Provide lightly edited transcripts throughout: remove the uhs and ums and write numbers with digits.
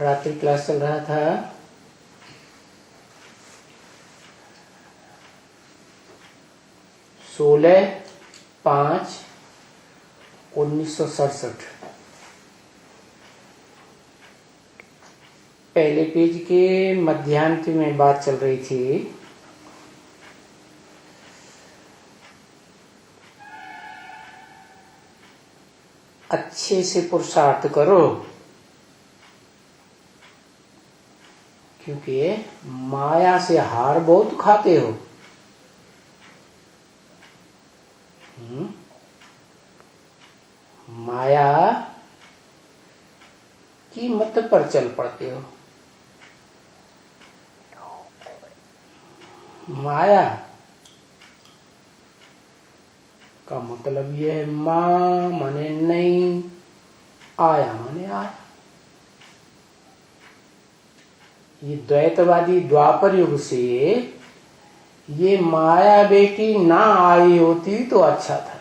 रात्रि क्लास चल रहा था। सोलह 5/1967 पहले पेज के मध्यांत में बात चल रही थी। अच्छे से पुरुषार्थ करो, क्योंकि माया से हार बहुत खाते हो। माया की मत पर चल पड़ते हो। माया का मतलब यह है मां माने नहीं, आया माने आया। ये द्वैतवादी द्वापर युग से ये माया बेटी ना आई होती तो अच्छा था।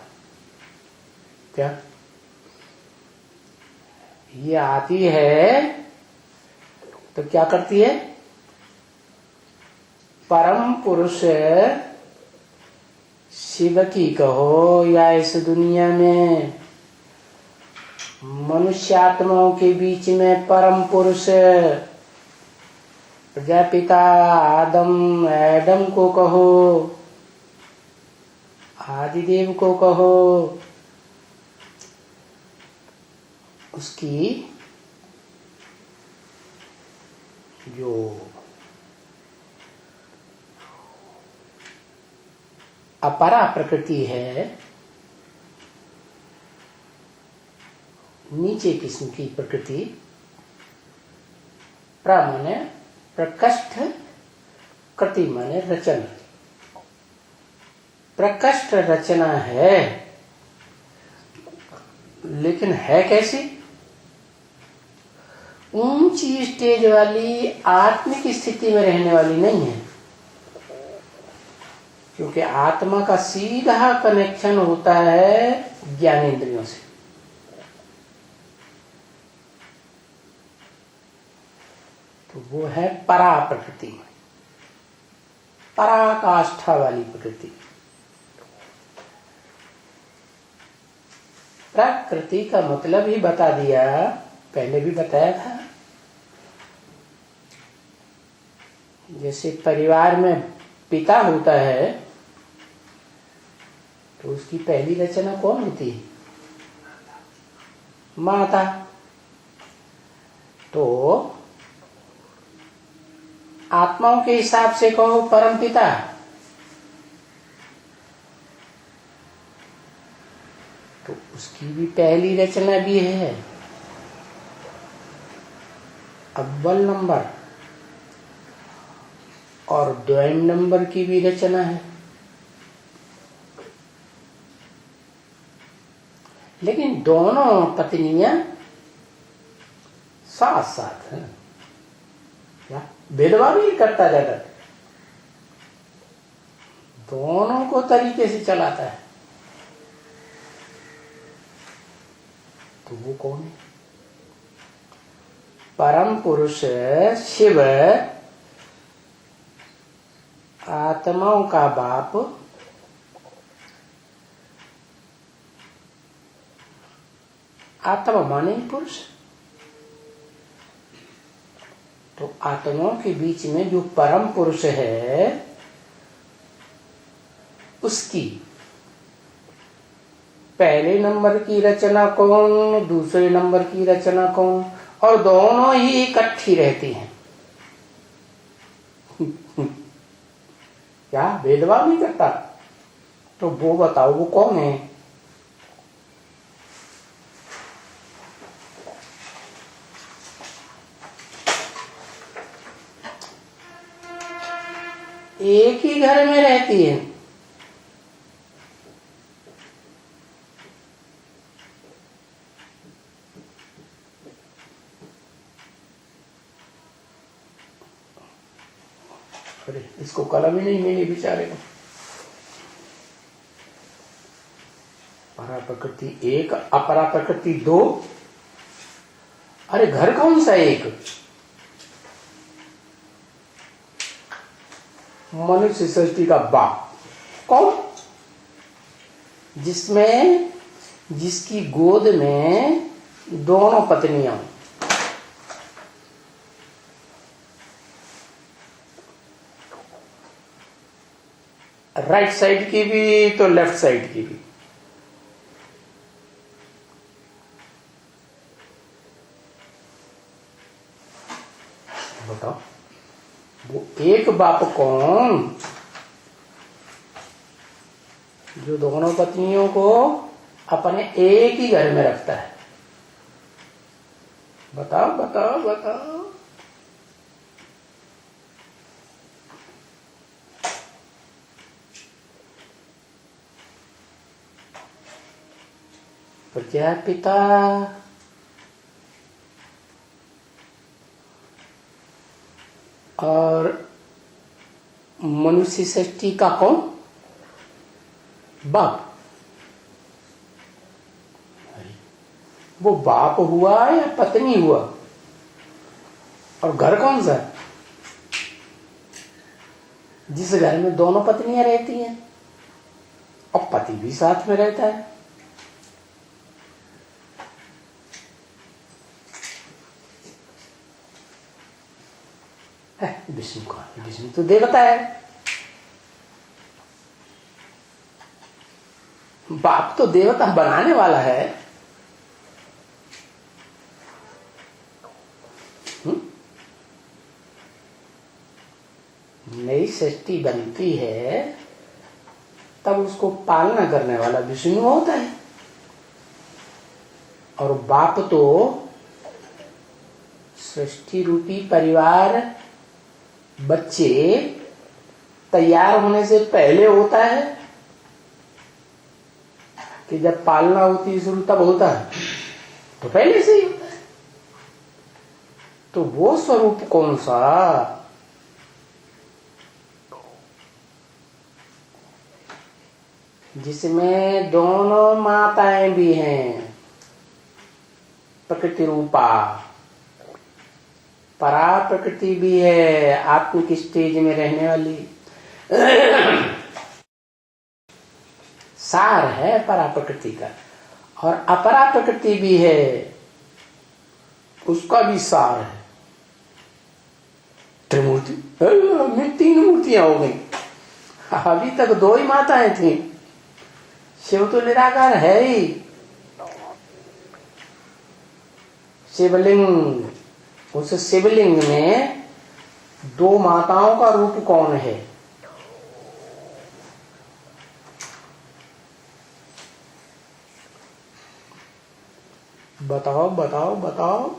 क्या ये आती है तो क्या करती है? परम पुरुष शिव की कहो या इस दुनिया में मनुष्यात्माओं के बीच में परम पुरुष प्रजापिता एडम को कहो, आदिदेव को कहो, उसकी जो अपरा प्रकृति है, नीचे किस्म की प्रकृति, माने प्रकष्ठ, कृति माने रचना। प्रकष्ठ रचना है, लेकिन है कैसी? ऊंची स्टेज वाली आत्मिक स्थिति में रहने वाली नहीं है, क्योंकि आत्मा का सीधा कनेक्शन होता है ज्ञानेंद्रियों से। तो वो है परा प्रकृति, पराकाष्ठा वाली प्रकृति। प्रकृति का मतलब ही बता दिया, पहले भी बताया था। जैसे परिवार में पिता होता है तो उसकी पहली रचना कौन होती है? माता। तो आत्माओं के हिसाब से कहो परम पिता, तो उसकी भी पहली रचना भी है, अव्वल नंबर, और द्वैम नंबर की भी रचना है। लेकिन दोनों पत्नियां साथ साथ हैं। क्या भेदभाव ही करता जाता है, दोनों को तरीके से चलाता है। तो वो कौन है? परम पुरुष शिव, आत्माओं का बाप, आत्मा माने पुरुष। तो आत्माओं के बीच में जो परम पुरुष है, उसकी पहले नंबर की रचना कौन, दूसरे नंबर की रचना कौन, और दोनों ही इकट्ठी रहती हैं। क्या भेदभाव नहीं करता? तो वो बताओ वो कौन है? एक ही घर में रहती है, अरे इसको कलम ही नहीं मिली बेचारे को। परा प्रकृति एक, अपरा प्रकृति दो। अरे घर कौन सा एक? मनुष्य सृष्टि का बाप कौन? जिसकी गोद में दोनों पत्नियां, राइट साइड की भी तो लेफ्ट साइड की भी। बताओ वो एक बाप कौन जो दोनों पत्नियों को अपने एक ही घर में रखता है? बताओ बताओ बताओ। प्रजापिता और मनुष्य सृष्टि का कौन बाप? वो बाप हुआ या पत्नी हुआ? और घर कौन सा? जिस घर में दोनों पत्नियां रहती हैं और पति भी साथ में रहता है। विष्णु का, विष्णु तो देवता है। बाप तो देवता बनाने वाला है। नई सृष्टि बनती है तब उसको पालना करने वाला विष्णु होता है। और बाप तो सृष्टि रूपी परिवार बच्चे तैयार होने से पहले होता है कि जब पालना होती है शुरू तब होता है, तो पहले से ही होता है। तो वो स्वरूप कौन सा जिसमें दोनों माताएं भी हैं, प्रकृति रूपा, परा प्रकृति भी है, आत्मिक स्टेज में रहने वाली सार है परा प्रकृति का, और अपरा प्रकृति भी है, उसका भी सार है। त्रिमूर्ति में 3 मूर्तियां हो गई। अभी तक 2 ही माताएं थी। शिव तो निराकार है ही। शिवलिंग, उस शिवलिंग में 2 माताओं का रूप कौन है? बताओ बताओ बताओ।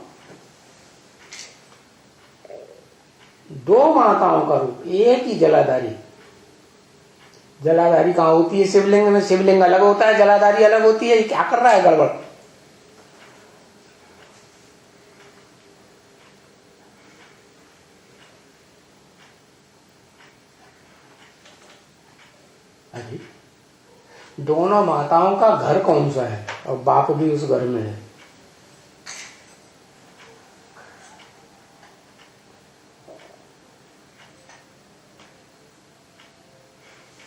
2 माताओं का रूप, एक ही जलाधारी। जलाधारी कहाँ होती है? शिवलिंग में। शिवलिंग अलग होता है, जलाधारी अलग होती है। ये क्या कर रहा है गड़बड़? अरे दोनों माताओं का घर कौन सा है? और बाप भी उस घर में है।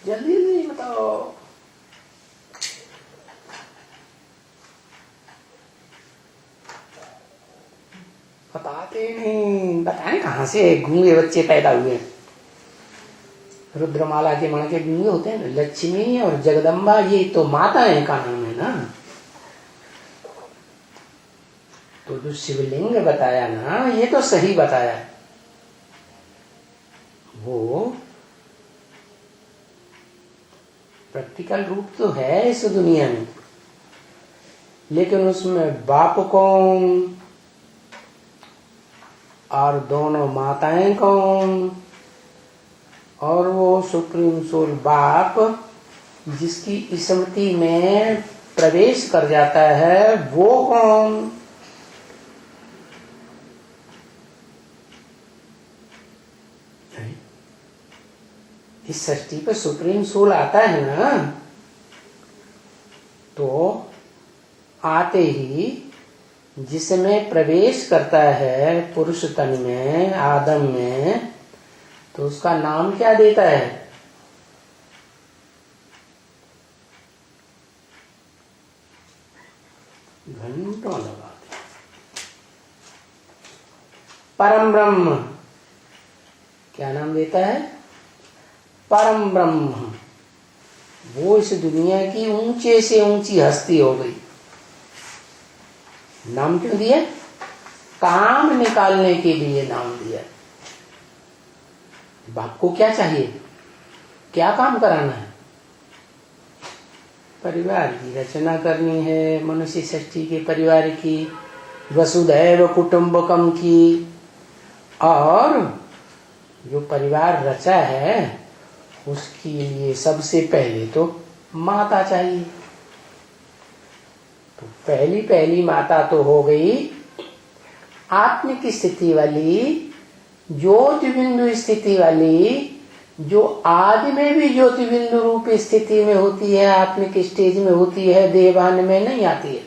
जल्दी जल्दी बताओ। बताते नहीं। बताएं कहां से गूंगे बच्चे पैदा हुए? रुद्रमाला के मण के गूंगे होते हैं ना। लक्ष्मी और जगदम्बा ये तो माताएं का नाम है ना। तो जो शिवलिंग बताया ना, ये तो सही बताया। वो प्रैक्टिकल रूप तो है इस दुनिया में, लेकिन उसमें बाप कौन और दोनों माताएं कौन, और वो सुप्रीम सोल बाप जिसकी स्मृति में प्रवेश कर जाता है, वो कौन? इस सृष्टि पे सुप्रीम सोल आता है ना, तो आते ही जिसमें प्रवेश करता है पुरुष तन में, आदम में, तो उसका नाम क्या देता है? घंटों लगाते। परम ब्रह्म क्या नाम देता है? परम ब्रह्म। वो इस दुनिया की ऊंचे से ऊंची हस्ती हो गई। नाम क्यों दिया? काम निकालने के लिए नाम दिया। बाप को क्या चाहिए? क्या काम कराना है? परिवार की रचना करनी है, मनुष्य सृष्टि के परिवार की, वसुधैव कुटुंबकम की। और जो परिवार रचा है उसके लिए सबसे पहले तो माता चाहिए। तो पहली माता तो हो गई आत्मिक स्थिति वाली, ज्योति बिंदु स्थिति वाली, जो आदि में भी ज्योति बिंदु रूप स्थिति में होती है, आत्मिक स्टेज में होती है, देवभान में नहीं आती है,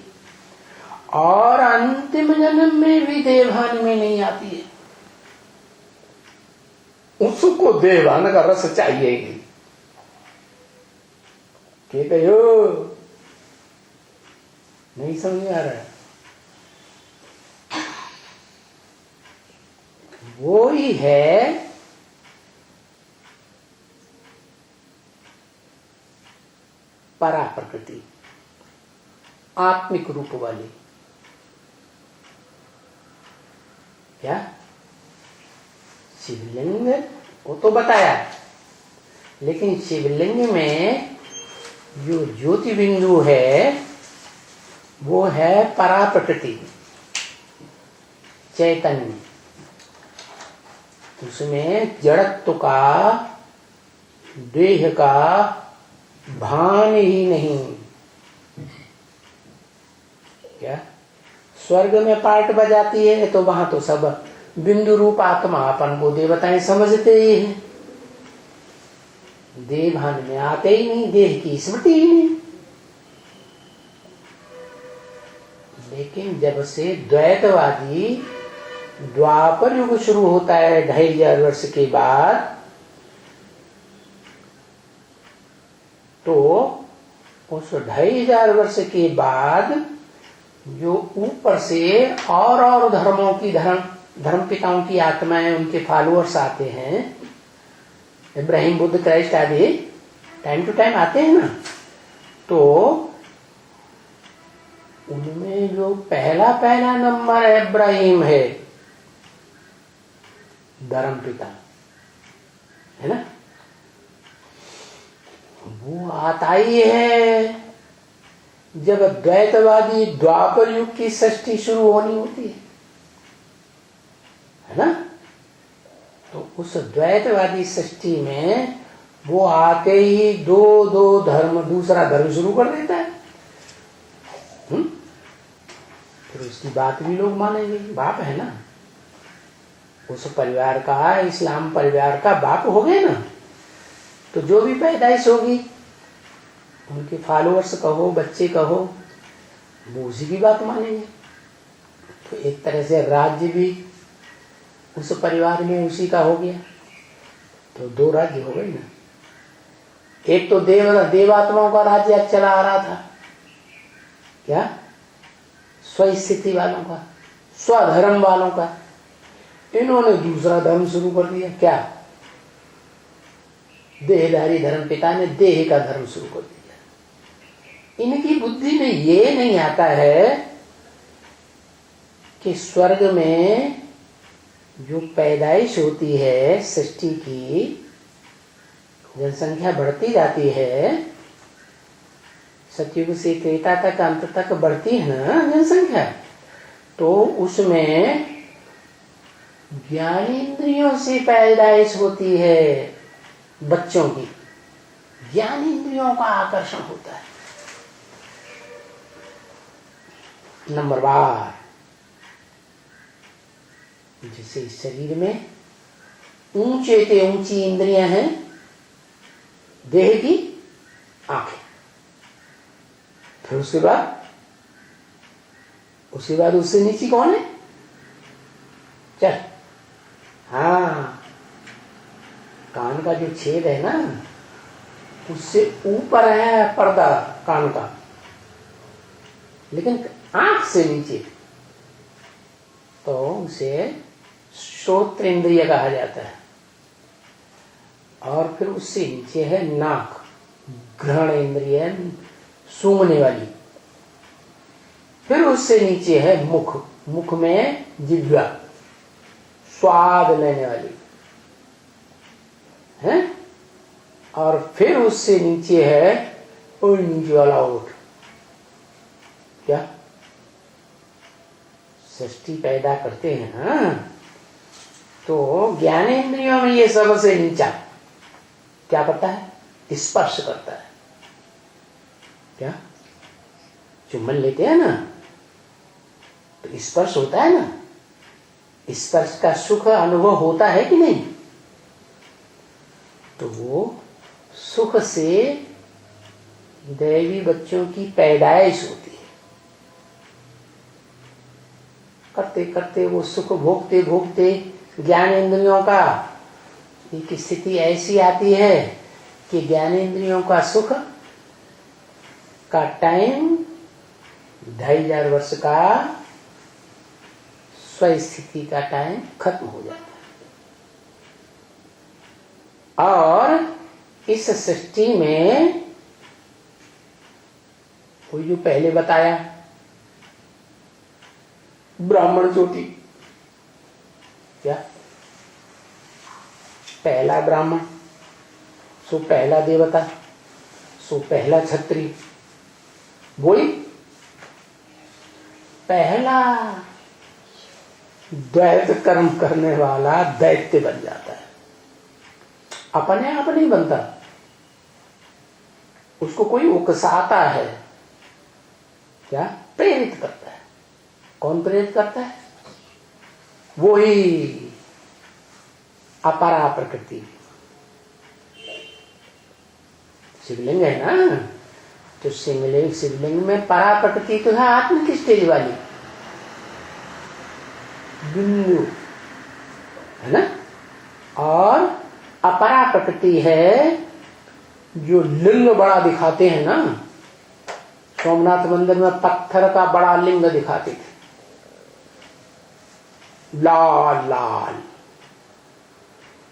और अंतिम जन्म में भी देवभान में नहीं आती है। उसको देवभान का रस चाहिए। कहते हो नहीं समझ आ रहा है? वो ही है परा प्रकृति, आत्मिक रूप वाली। क्या शिवलिंग वो तो बताया, लेकिन शिवलिंग में जो ज्योति बिंदु है वो है परा प्रकृति, चैतन्य। उसमें जड़त्व का, देह का भान ही नहीं। क्या स्वर्ग में पार्ट बजाती है तो वहां तो सब बिंदु रूप आत्मा अपन को देवताएं समझते ही हैं, देह भान में आते ही नहीं, देह की स्मृति ही नहीं। लेकिन जब से द्वैतवादी द्वापर युग शुरू होता है 2500 वर्ष के बाद, तो उस 2500 वर्ष के बाद जो ऊपर से और धर्मों की धर्म पिताओं की आत्माएं, उनके फॉलोअर्स आते हैं, इब्राहिम, बुद्ध, क्राइस्ट आदि टाइम टू टाइम आते हैं ना, तो उनमें जो पहला नंबर इब्राहिम है, धर्म पिता है ना, वो आता ही है जब द्वैतवादी द्वापर युग की सृष्टि शुरू होनी होती है ना। तो उस द्वैतवादी सृष्टि में वो आते ही दो धर्म, दूसरा धर्म शुरू कर देता है। फिर उसकी बात भी लोग मानेंगे, बाप है ना, उस परिवार का, इस्लाम परिवार का बाप हो गए ना, तो जो भी पैदाइश होगी, उनके फॉलोअर्स कहो, बच्चे कहो, वो उसी की बात मानेंगे। तो एक तरह से राज्य भी उस परिवार में उसी का हो गया, तो 2 राज्य हो गए ना। एक तो देवात्माओं का राज्य चला आ रहा था, क्या स्वस्थिति वालों का, स्वधर्म वालों का। इन्होंने दूसरा धर्म शुरू कर दिया, क्या देहधारी धर्म पिता ने देह का धर्म शुरू कर दिया। इनकी बुद्धि में ये नहीं आता है कि स्वर्ग में जो पैदाइश होती है सृष्टि की, जनसंख्या बढ़ती जाती है, सतयुग से त्रेता तक, अंत तक बढ़ती है ना जनसंख्या, तो उसमें ज्ञानेंद्रियों से पैदाइश होती है बच्चों की, ज्ञानेंद्रियों का आकर्षण होता है। नंबर बार, जैसे इस शरीर में ऊंचे से ऊंची इंद्रियां हैं, देह की आंखें, फिर उसके बाद उससे नीचे कौन है? चल, हाँ, कान का जो छेद है ना, उससे ऊपर है पर्दा कान का, लेकिन आंख से नीचे, तो उसे श्रोत्र इंद्रिय कहा जाता है। और फिर उससे नीचे है नाक, ग्रहण इंद्रिय, सूंघने वाली। फिर उससे नीचे है मुख, मुख में जिह्वा, स्वाद लेने वाली है। और फिर उससे नीचे है और नीचे वाला ओठ। क्या सृष्टि पैदा करते हैं ना, तो ज्ञानेंद्रियों में ये सबसे नीचा क्या करता है? स्पर्श करता है। क्या चुम्बन लेते हैं ना, तो स्पर्श होता है ना, स्पर्श का सुख अनुभव होता है कि नहीं? तो वो सुख से दैवी बच्चों की पैदाइश होती है। करते करते वो सुख भोगते भोगते ज्ञानेंद्रियों का एक स्थिति ऐसी आती है कि ज्ञानेंद्रियों का सुख का टाइम 2500 वर्ष का स्वस्थिति का टाइम खत्म हो जाता है। और इस सृष्टि में वो जो पहले बताया ब्राह्मण ज्योति, क्या पहला ब्राह्मण, सो पहला देवता, सो पहला क्षत्रिय, वही पहला दैत्य कर्म करने वाला दैत्य बन जाता है। अपने आप नहीं बनता, उसको कोई उकसाता है, क्या प्रेरित करता है। कौन प्रेरित करता है? वो ही अपरा प्रकृति। शिवलिंग है ना, तो शिवलिंग में परा प्रकृति तो है आत्म की स्टेज वाली बिंदु है ना, और अपरा प्रकृति है जो लिंग बड़ा दिखाते हैं ना। सोमनाथ मंदिर में पत्थर का बड़ा लिंग दिखाते थे, लाल लाल।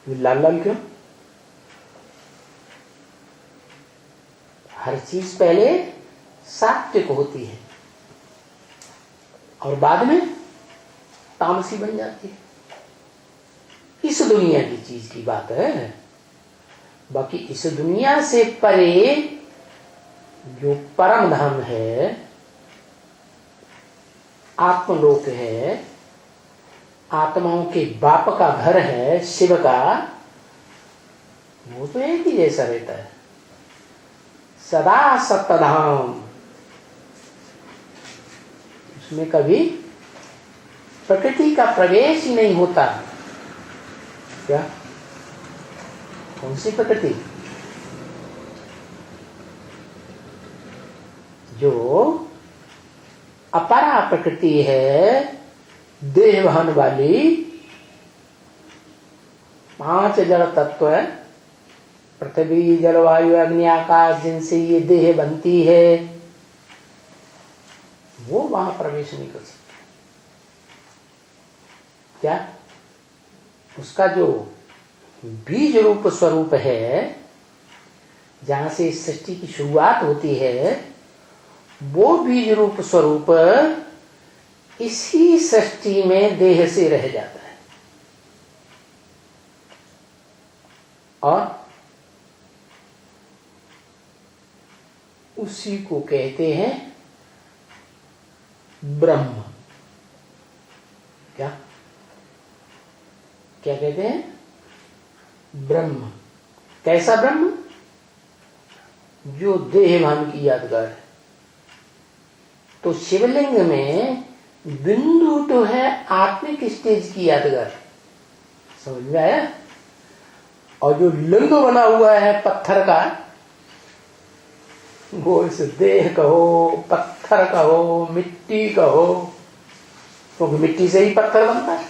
लाल लाल क्यों? हर चीज पहले सात्विक होती है और बाद में तामसी बन जाती है। इस दुनिया की चीज की बात है। बाकी इस दुनिया से परे जो परम धाम है, आत्मलोक है, आत्माओं के बाप का घर है शिव का, वो तो एक ही जैसा रहता है, सदा सप्तधाम। उसमें कभी प्रकृति का प्रवेश ही नहीं होता। क्या? कौन सी प्रकृति? जो अपरा प्रकृति है, देह वहन वाली। 5 जड़ तत्व है, पृथ्वी जलवायु अग्नि आकाश, जिनसे ये देह बनती है, वो वहां प्रवेश नहीं कर सकते। क्या? उसका जो बीज रूप स्वरूप है, जहां से इस सृष्टि की शुरुआत होती है, वो बीज रूप स्वरूप इसी सृष्टि में देह से रह जाता है। और उसी को कहते हैं ब्रह्म। क्या क्या कहते हैं? ब्रह्म। कैसा ब्रह्म? जो देहभान की यादगार है। तो शिवलिंग में बिंदु तो है आत्मिक स्टेज की यादगार, समझ में आया? और जो लिंग बना हुआ है पत्थर का, वो इस देह कहो, पत्थर कहो, मिट्टी कहो, क्योंकि मिट्टी से ही पत्थर बनता है,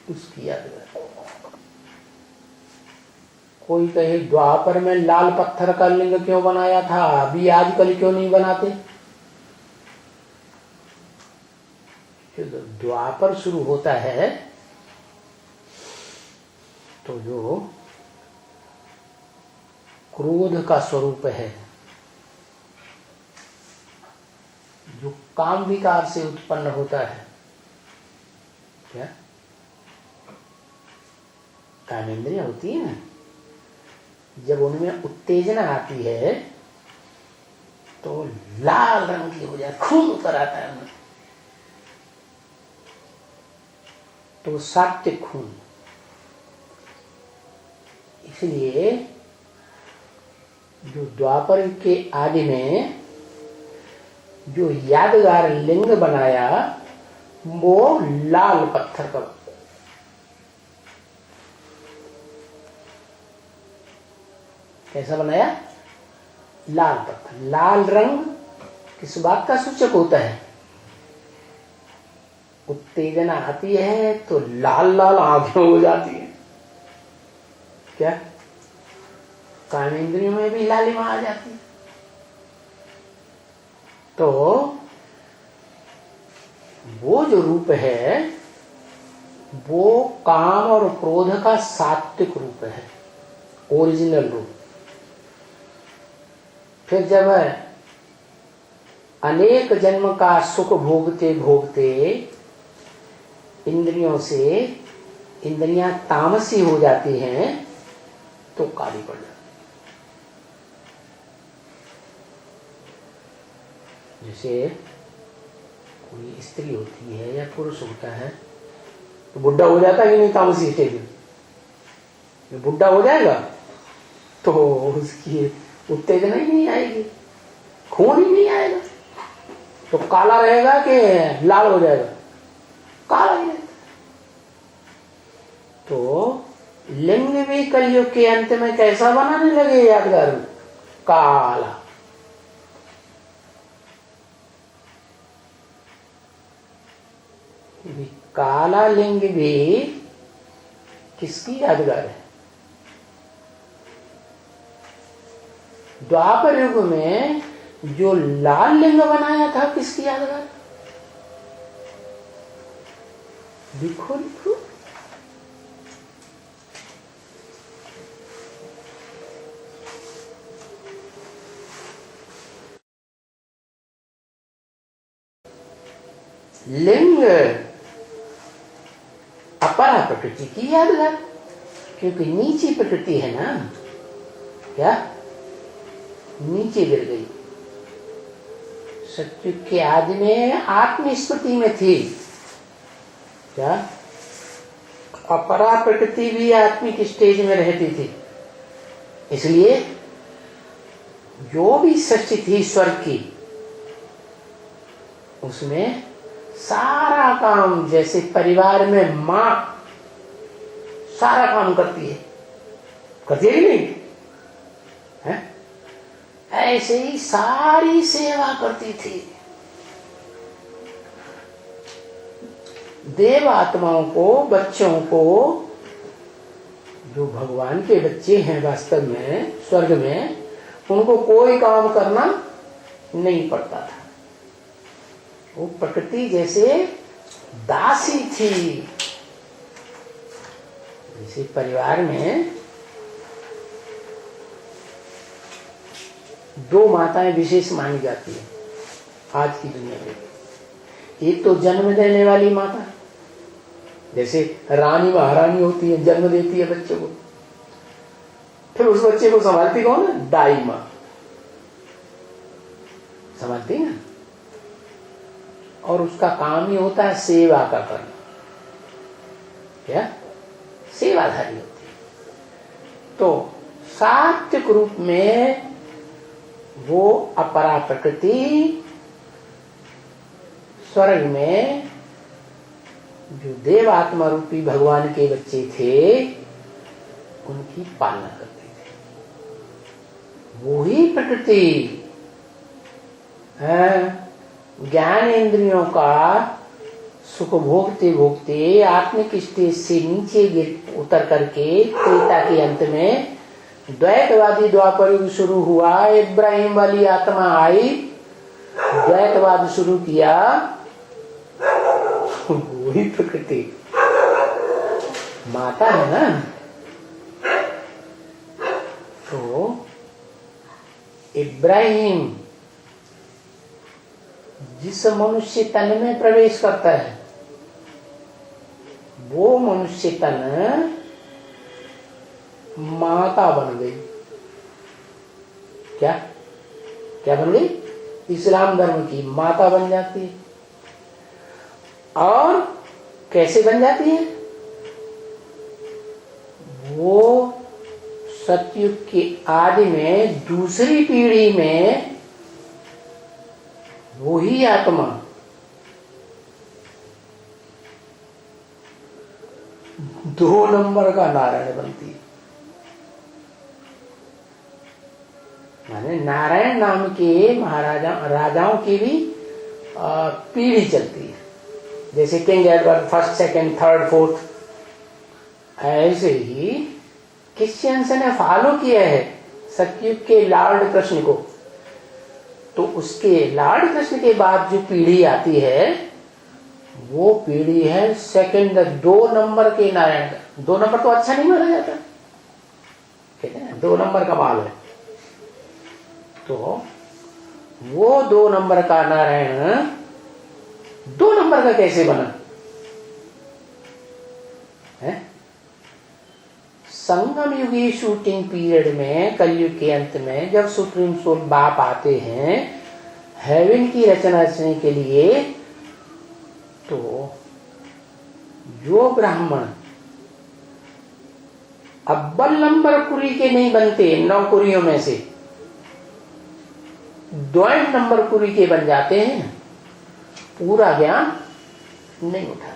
उसकी यादगार। कोई कहे द्वापर में लाल पत्थर का लिंग क्यों बनाया था, अभी आजकल क्यों नहीं बनाते। द्वापर शुरू होता है तो जो क्रोध का स्वरूप है, जो काम विकार से उत्पन्न होता है, क्या कामेंद्रिय होती है ना, जब उनमें उत्तेजना आती है तो लाल रंग की हो जाए, खून उतर आता है उनमें, तो सात्विक खून। इसलिए जो द्वापर के आदि में जो यादगार लिंग बनाया वो लाल पत्थर का, कैसा बनाया, लाल पत्थर। लाल रंग किस बात का सूचक होता है, उत्तेजना आती है तो लाल लाल आंखें हो जाती है, क्या कामेंद्रियों में भी लालिमा आ जाती है। तो वो जो रूप है वो काम और क्रोध का सात्विक रूप है, ओरिजिनल रूप। फिर जब अनेक जन्म का सुख भोगते भोगते इंद्रियों से इंद्रियां तामसी हो जाती हैं तो काली पड़ जाती। जैसे कोई स्त्री होती है या पुरुष होता है तो बुढ़ा हो जाता है कि नहीं, तामसी स्टेज में बुढ़ा हो जाएगा तो उसकी उत्तेजना ही नहीं आएगी, खून ही नहीं आएगा, तो काला रहेगा कि लाल हो जाएगा, काला ही रहेगा। तो लिंग भी कलयुग के अंत में कैसा बनाने लगे यादगार में, काला। काला लिंग भी किसकी यादगार है, द्वापर युग में जो लाल लिंग बनाया था किसकी यादगार, लिखो लिखो, लिंग अपरा प्रकृति की यादगार, क्योंकि नीची प्रकृति है ना, क्या नीचे गिर गई। सत्युग के आदि में आत्मस्मृति में थी, क्या अपरा प्रकृति भी आत्मिक स्टेज में रहती थी। इसलिए जो भी सृष्टि थी स्वर्ग की, उसमें सारा काम, जैसे परिवार में मां सारा काम करती है, करती है कि नहीं है, ऐसे ही सारी सेवा करती थी। देव आत्माओं को, बच्चों को, जो भगवान के बच्चे हैं वास्तव में स्वर्ग में, उनको कोई काम करना नहीं पड़ता था। वो प्रकृति जैसे दासी थी। जैसे परिवार में दो माताएं विशेष मानी जाती है आज की दुनिया में। एक तो जन्म देने वाली माता, जैसे रानी महारानी होती है, जन्म देती है बच्चे को, फिर उस बच्चे को संभालती कौन है, दाई माँ संभालती है, और उसका काम ही होता है सेवा का करना, क्या सेवाधारी होती है। तो सात्विक रूप में वो अपरा प्रकृति स्वर्ग में जो देव आत्मा रूपी भगवान के बच्चे थे उनकी पालना करते थे। वो ही प्रकृति ज्ञान इंद्रियों का सुख भोगते भोगते आत्मिक स्टेज से नीचे उतर करके त्रेता के अंत में द्वैतवादी द्वापर युग शुरू हुआ, इब्राहिम वाली आत्मा आई, द्वैतवाद शुरू किया, वही प्रकृति माता है ना। तो इब्राहिम जिस मनुष्य तन में प्रवेश करता है वो मनुष्य तन माता बन गई। क्या क्या बन गई? इस्लाम धर्म की माता बन जाती है। और कैसे बन जाती है? वो सतयुग की आदि में दूसरी पीढ़ी में वही आत्मा दो नंबर का नारायण बनती है। माने नारायण नाम के महाराजा राजाओं की भी पीढ़ी चलती है। जैसे king Edward first, second, third, fourth, ऐसे ही क्रिश्चियंस ने फॉलो किया है सतयुग के लॉर्ड कृष्ण को। तो उसके लॉर्ड कृष्ण के बाद जो पीढ़ी आती है वो पीढ़ी है सेकंड, 2 नंबर के नारायण का। 2 नंबर तो अच्छा नहीं माना जाता, ठीक है, 2 नंबर का माल है। तो वो 2 नंबर का नारायण 2 नंबर का कैसे बना है? संगम युगी शूटिंग पीरियड में, कलयुग के अंत में, जब सुप्रीम सोल बाप आते हैं हेवन की रचना रचने के लिए, तो जो ब्राह्मण अव्वल नंबर कुरी के नहीं बनते, 9 कुरियों में से 2 नंबर कुरी के बन जाते हैं, पूरा ज्ञान नहीं उठाते।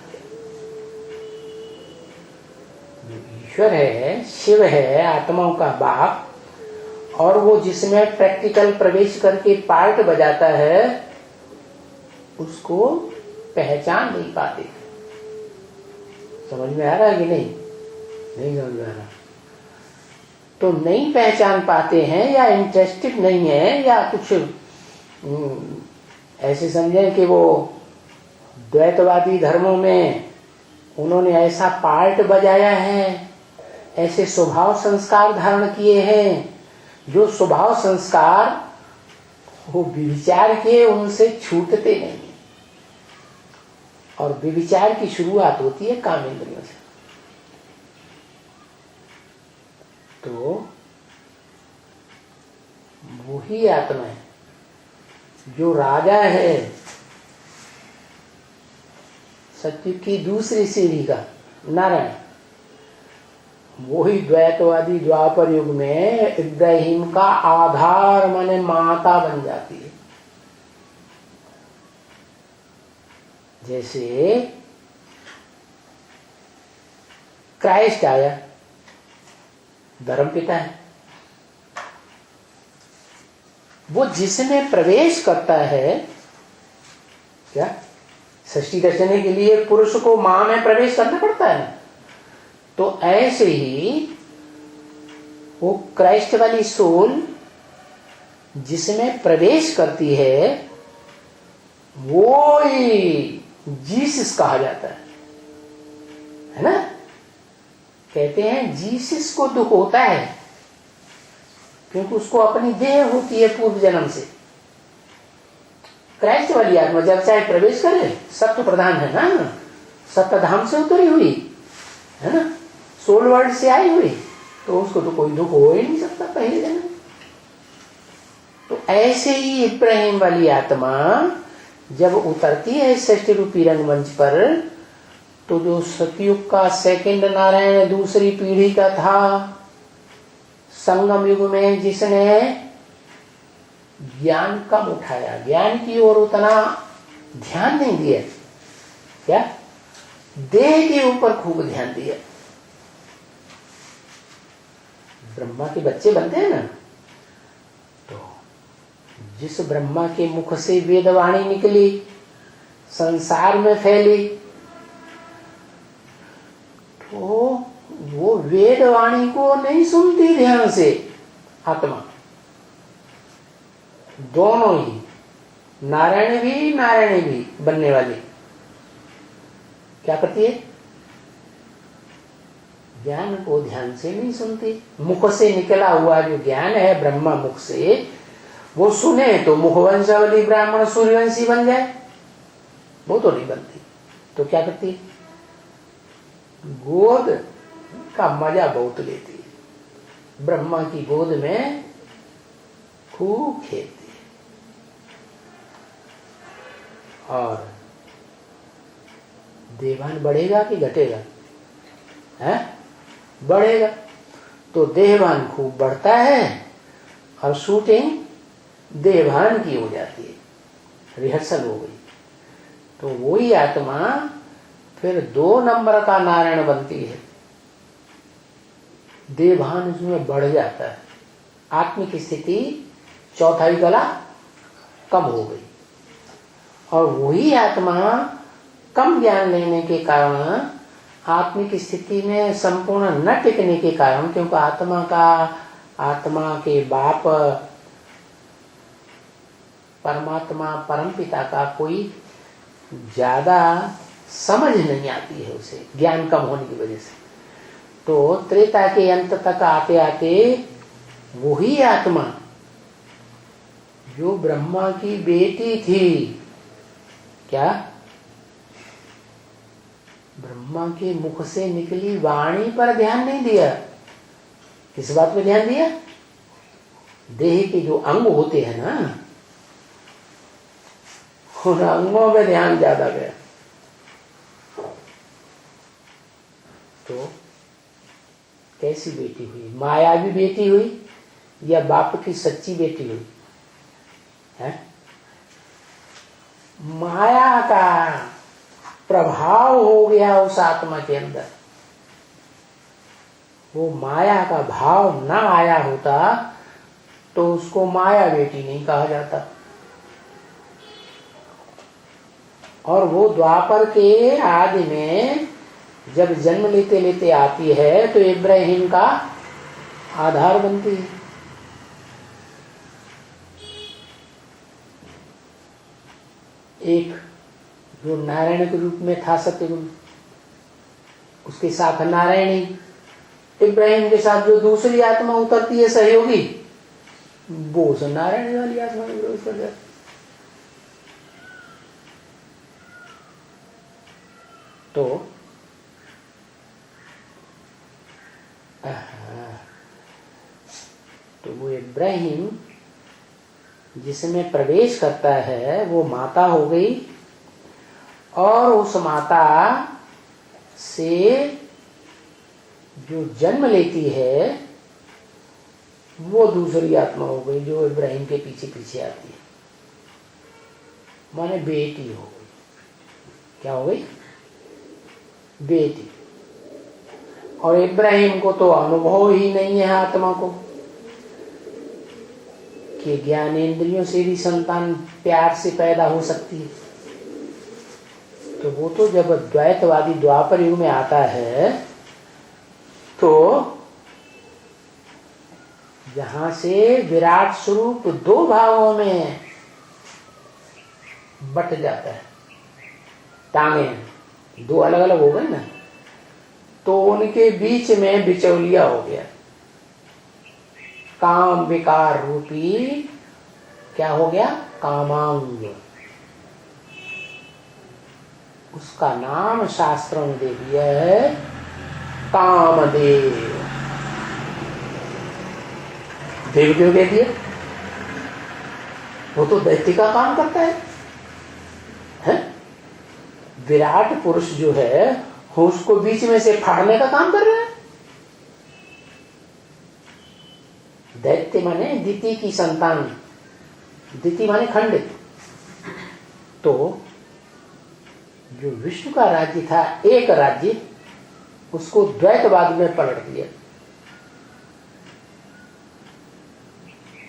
ईश्वर है, शिव है, आत्माओं का बाप, और वो जिसमें प्रैक्टिकल प्रवेश करके पार्ट बजाता है उसको पहचान नहीं पाते। समझ में आ रहा है कि नहीं? नहीं समझ में आ रहा। तो नहीं पहचान पाते हैं, या इंटरेस्टेड नहीं है, या कुछ ऐसे समझे कि वो द्वैतवादी धर्मों में उन्होंने ऐसा पार्ट बजाया है, ऐसे स्वभाव संस्कार धारण किए हैं, जो स्वभाव संस्कार वो विचार के उनसे छूटते नहीं। और विचार की शुरुआत होती है कामेंद्रियों से। तो वही आत्मा है जो राजा है सत्य की दूसरी सीढ़ी का, नारायण। वही द्वैतवादी द्वापर युग में इब्राहिम का आधार माने माता बन जाती है। जैसे क्राइस्ट आया, धर्मपिता है, वो जिसमें प्रवेश करता है, क्या सृष्टि रचने के लिए पुरुष को मां में प्रवेश करना पड़ता है। तो ऐसे ही वो क्राइस्ट वाली सोल जिसमें प्रवेश करती है वो ही जीसस कहा जाता है ना। कहते हैं जीसस को दुख होता है क्योंकि उसको अपनी देह होती है पूर्व जन्म से। क्राइस्ट वाली आत्मा जब चाहे प्रवेश करे, सत्य प्रधान है ना, सत्य धाम से उतरी हुई है ना, सोल वर्ल्ड से आई हुई, तो उसको तो कोई दुख हो ही नहीं सकता पहले जन्म। तो ऐसे ही इब्राहिम वाली आत्मा जब उतरती है सृष्टि रूपी रंगमंच पर, तो जो सतयुग का सेकंड नारायण दूसरी पीढ़ी का था, संगम युग में जिसने ज्ञान कम उठाया, ज्ञान की ओर उतना ध्यान नहीं दिया, क्या देह के ऊपर खूब ध्यान दिया। ब्रह्मा के बच्चे बनते हैं ना, तो जिस ब्रह्मा के मुख से वेदवाणी निकली, संसार में फैली, तो वो वेदवाणी वाणी को नहीं सुनती ध्यान से आत्मा, दोनों ही, नारायणी भी बनने वाली क्या करती है? ज्ञान को ध्यान से नहीं सुनती। मुख से निकला हुआ जो ज्ञान है ब्रह्मा मुख से, वो सुने तो मुखवंशावली ब्राह्मण सूर्यवंशी बन जाए, वो तो नहीं बनती। तो क्या करती है? गोद का मजा बहुत लेती है, ब्रह्मा की गोद में खूब खेलती है। और देवान बढ़ेगा कि घटेगा? है बढ़ेगा। तो देहवान खूब बढ़ता है और शूटिंग देवान की हो जाती है, रिहर्सल हो गई। तो वही आत्मा फिर 2 नंबर का नारायण बनती है, देवान उसमें बढ़ जाता है, आत्मिक स्थिति चौथाई कला कम हो गई। और वही आत्मा कम ज्ञान लेने के कारण, आत्मिक स्थिति में संपूर्ण न टिकने के कारण, क्योंकि आत्मा के बाप परमात्मा परमपिता का कोई ज्यादा समझ नहीं आती है उसे, ज्ञान कम होने की वजह से। तो त्रेता के अंत तक आते आते वही आत्मा जो ब्रह्मा की बेटी थी, क्या ब्रह्मा के मुख से निकली वाणी पर ध्यान नहीं दिया? किस बात पे ध्यान दिया? देह के जो अंग होते हैं ना, उन अंगों में ध्यान ज्यादा गया। तो कैसी बेटी हुई? मायावी बेटी हुई या बाप की सच्ची बेटी हुई? है माया का प्रभाव हो गया उस आत्मा के अंदर। वो माया का भाव ना आया होता तो उसको माया बेटी नहीं कहा जाता। और वो द्वापर के आदि में जब जन्म लेते लेते आती है तो इब्राहिम का आधार बनती है। एक जो नारायण के रूप में था सत्यगुरु, उसके साथ नारायणी, इब्राहिम के साथ जो दूसरी आत्मा उतरती है सहयोगी, वो उस नारायण वाली आत्मा में प्रवेश कर जाती। तो वो इब्राहिम जिसमें प्रवेश करता है वो माता हो गई, और उस माता से जो जन्म लेती है वो दूसरी आत्मा हो गई जो इब्राहिम के पीछे पीछे आती है, माने बेटी हो गई। क्या हो गई? बेटी। और इब्राहिम को तो अनुभव ही नहीं है आत्मा को कि ज्ञानेंद्रियों से भी संतान प्यार से पैदा हो सकती है। तो वो तो जब द्वैतवादी द्वापर युग में आता है तो जहां से विराट स्वरूप 2 भागों में बट जाता है, टांगे 2 अलग अलग हो गए ना, तो उनके बीच में बिचौलिया हो गया, काम विकार रूपी क्या हो गया? कामांग। उसका नाम शास्त्रों ने दे दिया है कामदेव। देव क्यों कह दिया? वो तो दैत्य का काम करता है? विराट पुरुष जो है उसको बीच में से फाड़ने का काम कर रहा है। दैत्य माने दिति की संतान, दिति माने खंडित। तो जो विष्णु का राज्य था, एक राज्य, उसको द्वैतवाद में पलट दिया।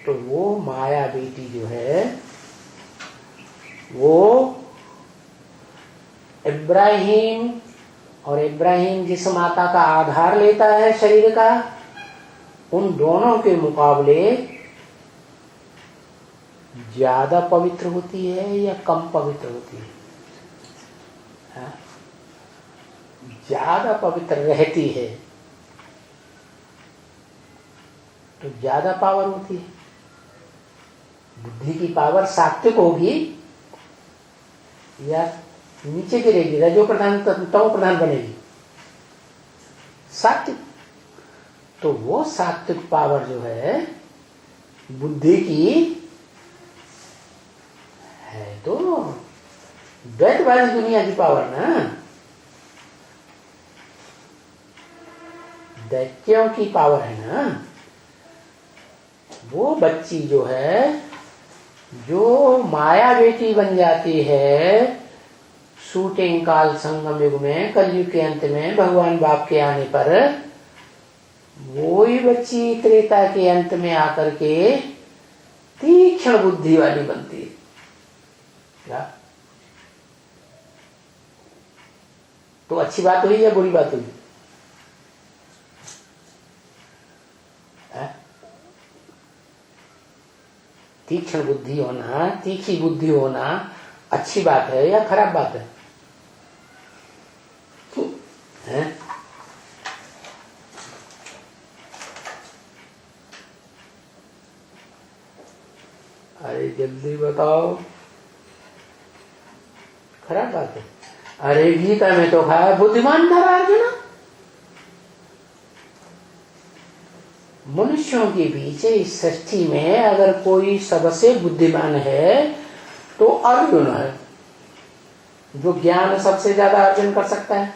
तो वो माया बेटी जो है वो इब्राहिम और इब्राहिम जिस माता का आधार लेता है शरीर का, उन दोनों के मुकाबले ज्यादा पवित्र होती है या कम पवित्र होती है? हाँ? ज्यादा पवित्र रहती है तो ज्यादा पावर होती है। बुद्धि की पावर सात्विक होगी या नीचे गिरेगी, रजो प्रधान तमो प्रधान बनेगी? सात्विक। तो वो सात्विक पावर जो है बुद्धि की है तो द्वैतवादी दुनिया की पावर ना, दैत्यों की पावर है ना। वो बच्ची जो है, जो माया बेटी बन जाती है शूटिंग काल संगम युग में, कलयुग के अंत में भगवान बाप के आने पर, वो ही बच्ची त्रेता के अंत में आकर के तीक्ष्ण बुद्धि वाली बनती है। क्या? तो अच्छी बात हुई या बुरी बात हुई? तीक्ष्ण बुद्धि होना, तीखी बुद्धि होना अच्छी बात है या खराब बात है? हैं? अरे जल्दी बताओ। खराब बात है। अरे गीता में तो कहा है बुद्धिमान था अर्जुन। मनुष्यों के बीच इस सृष्टि में अगर कोई सबसे बुद्धिमान है तो अर्जुन है, जो ज्ञान सबसे ज्यादा अर्जन कर सकता है।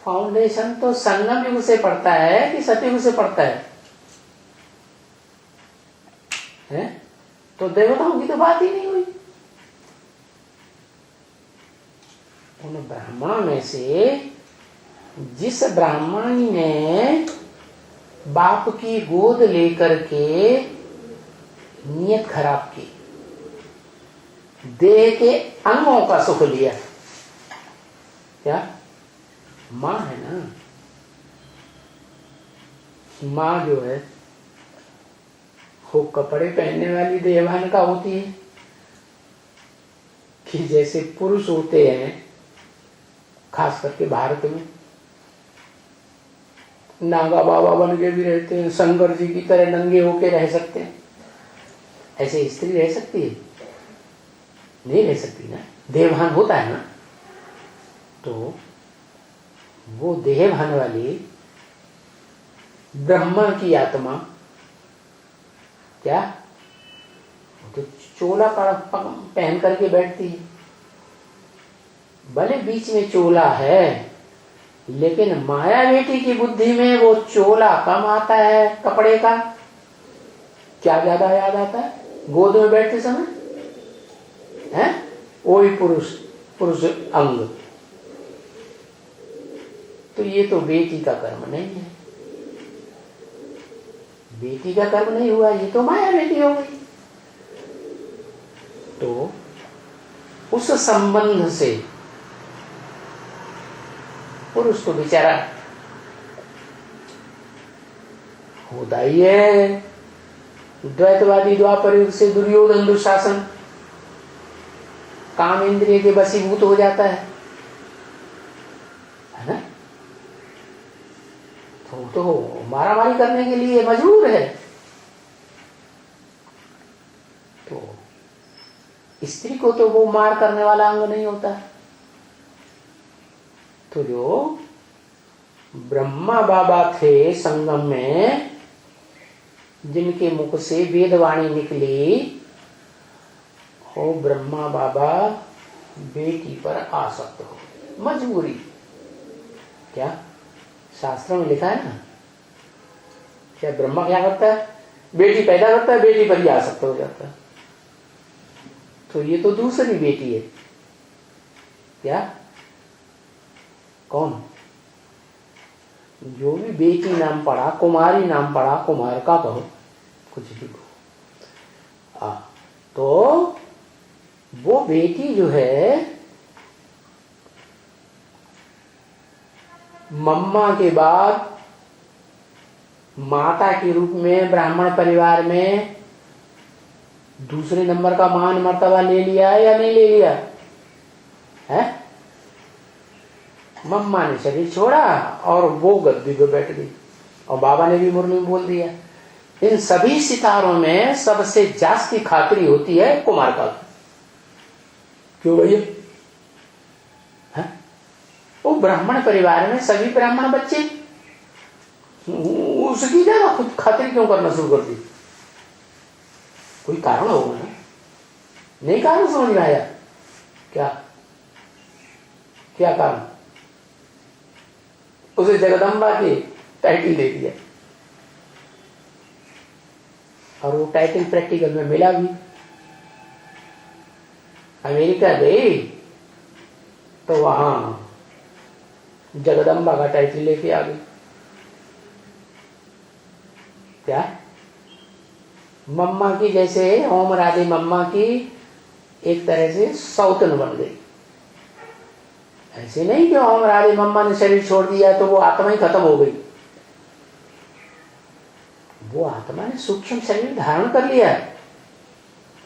फाउंडेशन तो संगम युग से पड़ता है कि सतयुग से पड़ता है? तो देवताओं की तो बात ही नहीं हुई। उन ब्राह्मणों में से जिस ब्राह्मण ने बाप की गोद लेकर के नियत खराब की, देह के अंगों का सुख लिया, क्या? मां है ना। मां जो है वो कपड़े पहनने वाली देवान का होती है कि जैसे पुरुष होते हैं, खास करके भारत में नागा बाबा बन के भी रहते हैं, शंकर जी की तरह नंगे होके रह सकते हैं, ऐसे स्त्री रह सकती है? नहीं रह सकती ना। देवभान होता है ना। तो वो देहभान वाली ब्रह्मा की आत्मा क्या, तो चोला पहन करके बैठती है। भले बीच में चोला है, लेकिन माया बेटी की बुद्धि में वो चोला कम आता है कपड़े का। क्या ज्यादा याद आता है? गोद में बैठते समय है वही पुरुष अंग। तो ये तो बेटी का कर्म नहीं है, बेटी का कर्म नहीं हुआ, ये तो माया बेटी हो गई। तो उस संबंध से पुरुष तो बेचारा होता ही है। द्वैतवादी द्वापर युग से दुर्योधन दुशासन काम इंद्रिय के वशीभूत हो जाता है ना। तो मारामारी करने के लिए मजबूर है। तो स्त्री को तो वो मार करने वाला अंग नहीं होता। तो जो ब्रह्मा बाबा थे संगम में, जिनके मुख से वेदवाणी निकली, वो ब्रह्मा बाबा बेटी पर आसक्त हो, मजबूरी। क्या शास्त्रों में लिखा है ना, क्या ब्रह्मा क्या करता है? बेटी पैदा करता है, बेटी पर ही आसक्त हो जाता है। तो ये तो दूसरी बेटी है। क्या? कौन? जो भी बेटी नाम पड़ा, कुमारी नाम पड़ा, कुमार का कहो, कुछ भी कहो। तो वो बेटी जो है मम्मा के बाद माता के रूप में ब्राह्मण परिवार में दूसरे नंबर का मान मर्तबा ले लिया है या नहीं ले लिया है? मम्मा ने शरीर छोड़ा और वो गद्दी पे बैठ गई और बाबा ने भी मुरली में बोल दिया। इन सभी सितारों में सबसे जास्ती खातिरी होती है कुमार काल। क्यों भैया? वो ब्राह्मण परिवार में सभी ब्राह्मण बच्चे, उसकी ज्यादा खुद खातिरी क्यों करना शुरू कर दी? कोई कारण होगा ना? नहीं कारण समझ में आया क्या? क्या कारण? उसे जगदम्बा की टाइटल दे दिया और वो टाइटल प्रैक्टिकल में मिला भी। अमेरिका गई तो वहां जगदम्बा का टाइटल लेके आ गई। क्या? मम्मा की जैसे ओम राधे मम्मा की एक तरह से सौतन बन गई। ऐसे नहीं कि ओम राधे मम्मा ने शरीर छोड़ दिया तो वो आत्मा ही खत्म हो गई। वो आत्मा ने सूक्ष्म शरीर धारण कर लिया है।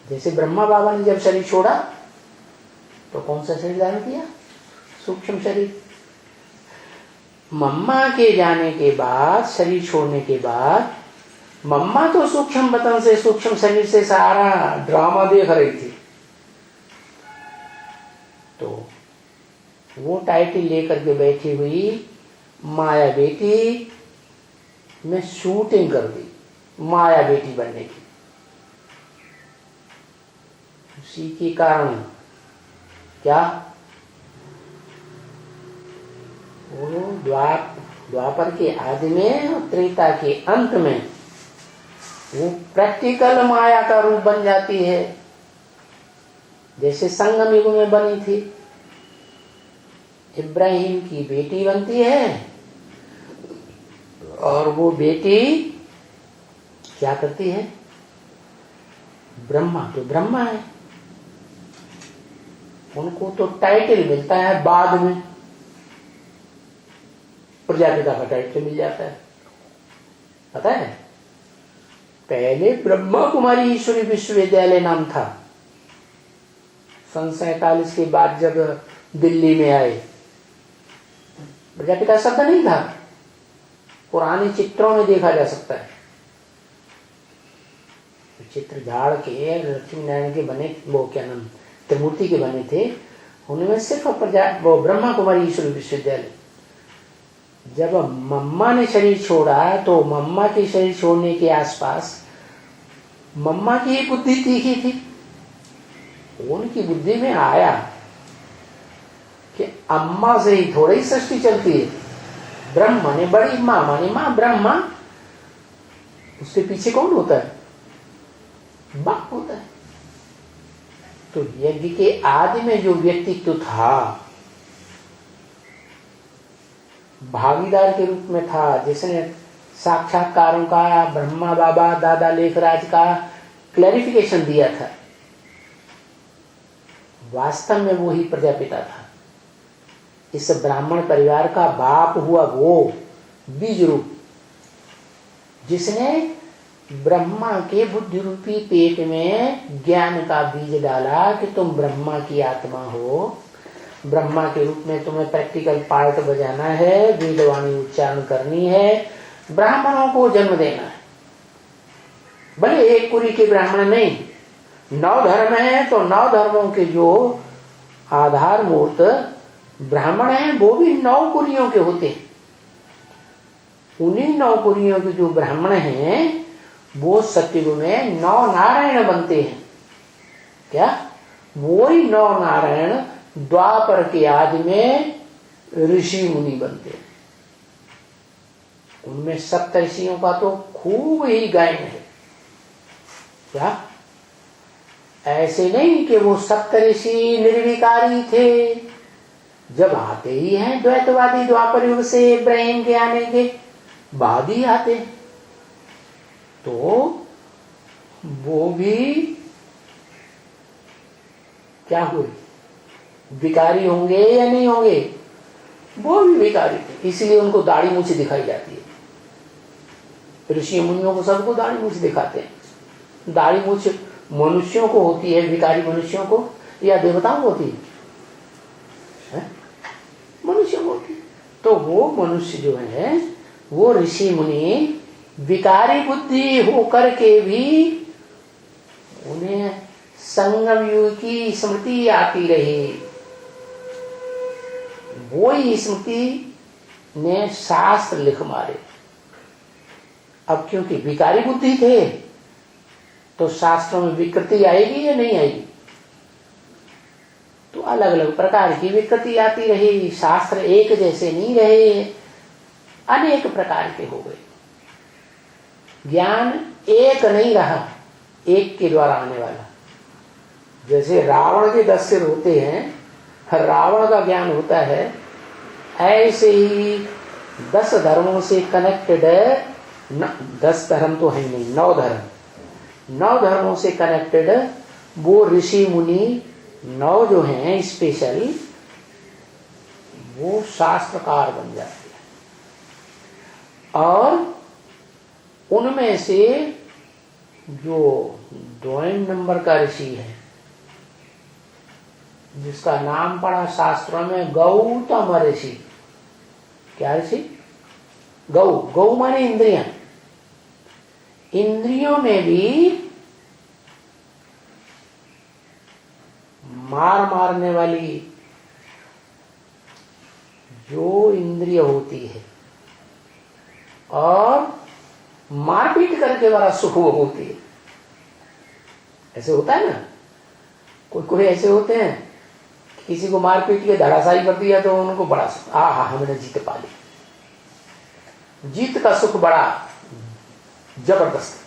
जैसे ब्रह्मा बाबा ने जब शरीर छोड़ा तो कौन सा शरीर धारण किया? सूक्ष्म शरीर। मम्मा के जाने के बाद, शरीर छोड़ने के बाद, मम्मा तो सूक्ष्म बतन से, सूक्ष्म शरीर से सारा ड्रामा देख रही थी। तो वो टाइटल लेकर के बैठी हुई माया बेटी में शूटिंग कर दी माया बेटी बनने की। उसी के कारण क्या वो द्वापर के आदि में और त्रेता के अंत में वो प्रैक्टिकल माया का रूप बन जाती है। जैसे संगम युग में बनी थी, इब्राहिम की बेटी बनती है और वो बेटी क्या करती है? ब्रह्मा तो ब्रह्मा है, उनको तो टाइटल मिलता है बाद में, प्रजापिता का टाइटल मिल जाता है। पता है, पहले ब्रह्मा कुमारी ईश्वरी विश्वविद्यालय नाम था। सन 47 के बाद जब दिल्ली में आए, प्रजापिता शब्द नहीं था। पुराने चित्रों में देखा जा सकता है, चित्र झाड़ के लक्ष्मी नारायण के बने, वो क्या नाम, त्रिमूर्ति के बने थे, उनमें सिर्फ वो ब्रह्मा कुमारी ईश्वरी विश्वविद्यालय। जब मम्मा ने शरीर छोड़ा तो मम्मा के शरीर छोड़ने के आसपास मम्मा की बुद्धि तीखी थी। उनकी बुद्धि में आया कि अम्मा से ही थोड़ी सृष्टि चलती है। ब्रह्मा ने बड़ी माँ मानी, माँ ब्रह्मा, उसके पीछे कौन होता है? बाप होता है। तो यज्ञ के आदि में जो व्यक्तित्व था, भागीदार के रूप में था, जिसने साक्षात्कारों का, ब्रह्मा बाबा दादा लेखराज का क्लैरिफिकेशन दिया था, वास्तव में वो ही प्रजापिता था। इस ब्राह्मण परिवार का बाप हुआ वो बीज रूप, जिसने ब्रह्मा के बुद्धि रूपी पेट में ज्ञान का बीज डाला कि तुम ब्रह्मा की आत्मा हो, ब्रह्मा के रूप में तुम्हें प्रैक्टिकल पार्ट बजाना है, वेदवाणी उच्चारण करनी है, ब्राह्मणों को जन्म देना है। भले एक कुरी के ब्राह्मण नहीं, 9 धर्म है तो 9 धर्मों के जो आधारभूत ब्राह्मण हैं वो भी 9 कुरियों के होते हैं। उन्हीं 9 कुरियों के जो ब्राह्मण हैं वो सत्युग में 9 नारायण बनते हैं। क्या? वो ही 9 नारायण द्वापर के आदि में ऋषि मुनि बनते हैं। उनमें सप्तऋषियों का तो खूब ही गायन है। क्या? ऐसे नहीं कि वो सप्तऋषि निर्विकारी थे। जब आते ही हैं द्वैतवादी द्वापर युग से इब्राहिम के आने के बाद ही आते हैं, तो वो भी क्या हुए? विकारी होंगे या नहीं होंगे? वो भी विकारी थे, इसलिए उनको दाढ़ी मूछ दिखाई जाती है। ऋषि मुनियों को सबको दाढ़ी मूछ दिखाते हैं। दाढ़ी मूछ मनुष्यों को होती है, विकारी मनुष्यों को, या देवताओं को होती है? मनुष्यों को होती है। तो वो मनुष्य जो है, वो ऋषि मुनि विकारी बुद्धि होकर के भी उन्हें संगम युग की स्मृति आती रही। वो ही स्मृति ने शास्त्र लिख मारे। अब क्योंकि विकारी बुद्धि थे तो शास्त्रों में विकृति आएगी या नहीं आएगी? तो अलग अलग प्रकार की विकृति आती रही। शास्त्र एक जैसे नहीं रहे, अनेक प्रकार के हो गए। ज्ञान एक नहीं रहा, एक के द्वारा आने वाला। जैसे रावण के 10 सिर होते हैं, रावण का ज्ञान होता है, ऐसे ही 10 धर्मों से कनेक्टेड है। 10 धर्म तो है नहीं, 9 धर्म, 9 धर्मों से कनेक्टेड वो ऋषि मुनि 9 जो हैं स्पेशल, वो शास्त्रकार बन जाते हैं। और उनमें से जो 2 नंबर का ऋषि है, जिसका नाम पड़ा शास्त्रों में गौतम ऋषि। क्या ऋषि? गौ, गौ माने इंद्रियां। इंद्रियों में भी मारने वाली जो इंद्रिय होती है और मारपीट करके बड़ा सुख होती है। ऐसे होता है ना, कोई ऐसे होते हैं, किसी को मारपीट के धड़ाशाही कर दिया तो उनको बड़ा सुख, हमने जीत पा ली। जीत का सुख बड़ा जबरदस्त।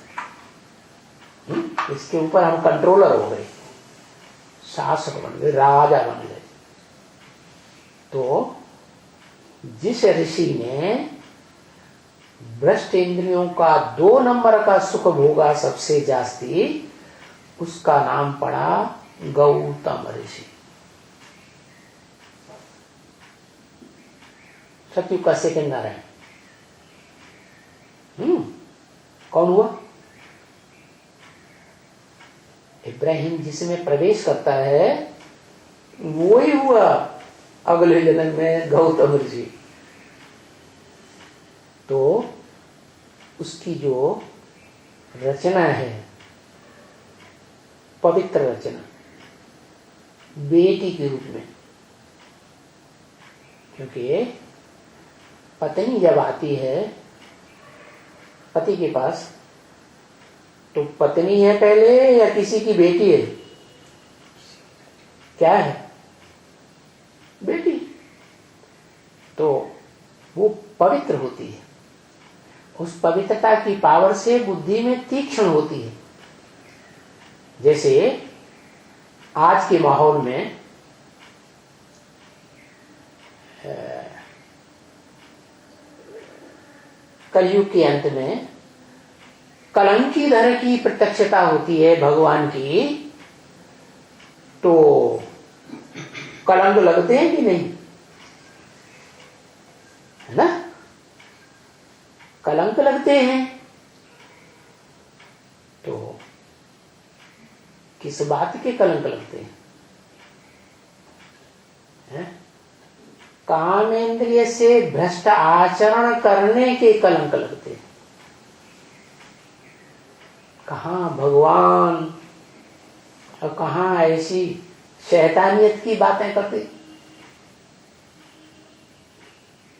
इसके ऊपर हम कंट्रोलर हो गए, शासक बन गए, राजा बन गए। तो जिस ऋषि ने भ्रष्ट इंद्रियों का 2 नंबर का सुख भोगा सबसे जास्ती, उसका नाम पड़ा गौतम ऋषि। सतयुग का सेकंड नारायण। कौन हुआ? इब्राहिम जिसमें प्रवेश करता है वो ही हुआ अगले जन्म में गौतम ऋषि। तो उसकी जो रचना है, पवित्र रचना, बेटी के रूप में, क्योंकि पत्नी जब आती है पति के पास, तो पत्नी है पहले या किसी की बेटी है? क्या है? बेटी। तो वो पवित्र होती है, उस पवित्रता की पावर से बुद्धि में तीक्ष्ण होती है। जैसे आज के माहौल में कलयुग के अंत में कलंकीधर की प्रत्यक्षता होती है भगवान की, तो कलंक लगते हैं कि नहीं? है ना, कलंक लगते हैं। तो किस बात के कलंक लगते हैं? कामेंद्रिय से भ्रष्ट आचरण करने के कलंक लगते हैं। कहाँ भगवान और कहाँ ऐसी शैतानियत की बातें करते।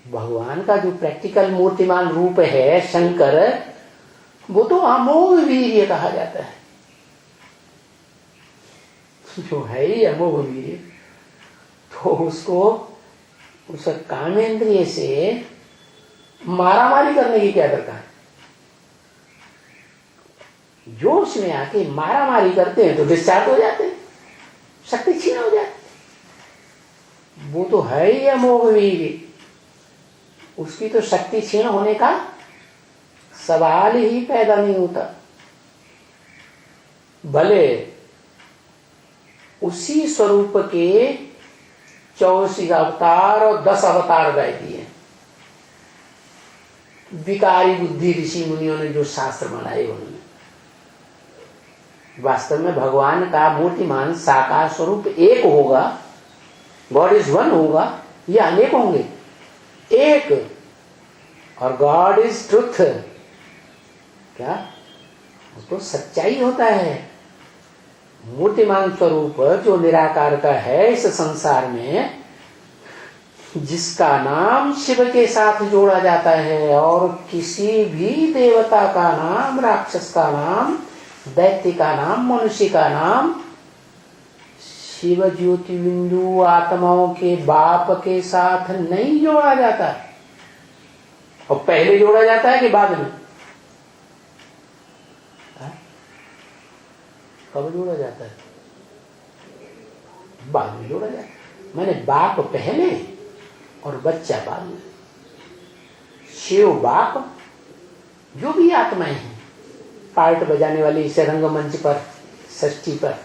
भगवान का जो प्रैक्टिकल मूर्तिमान रूप है शंकर, वो तो अमोघ वीर्य कहा जाता है, जो है ही अमोघ वीर्य। तो उसको उस कामेंद्रिय से मारामारी करने की क्या दरकार है? जोश में आके मारामारी करते हैं तो डिस्चार्ज हो जाते हैं, शक्ति क्षीण हो जाती। वो तो है ही अमोघ वीर्य, उसकी तो शक्ति क्षीण होने का सवाल ही पैदा नहीं होता। भले उसी स्वरूप के 84 अवतार और 10 अवतार गाय दिए। विकारी बुद्धि ऋषि मुनियों ने जो शास्त्र बनाए उन्होंने। वास्तव में भगवान का मूर्तिमान साकार स्वरूप एक होगा, गॉड इज वन होगा, ये अनेक होंगे? एक। और गॉड इज ट्रुथ, क्या वो तो सच्चाई होता है। मूर्तिमान स्वरूप जो निराकार का है इस संसार में, जिसका नाम शिव के साथ जोड़ा जाता है, और किसी भी देवता का नाम, राक्षस का नाम, दैत्य का नाम, मनुष्य का नाम शिव ज्योति बिंदु आत्माओं के बाप के साथ नहीं जोड़ा जाता। और पहले जोड़ा जाता है कि बाद में? कब जोड़ा जाता है? बाद में जोड़ा जाता है। मैंने बाप पहले और बच्चा बाद में। शिव बाप, जो भी आत्माएं हैं, पार्ट बजाने वाली इस रंगमंच पर, षष्ठी पर,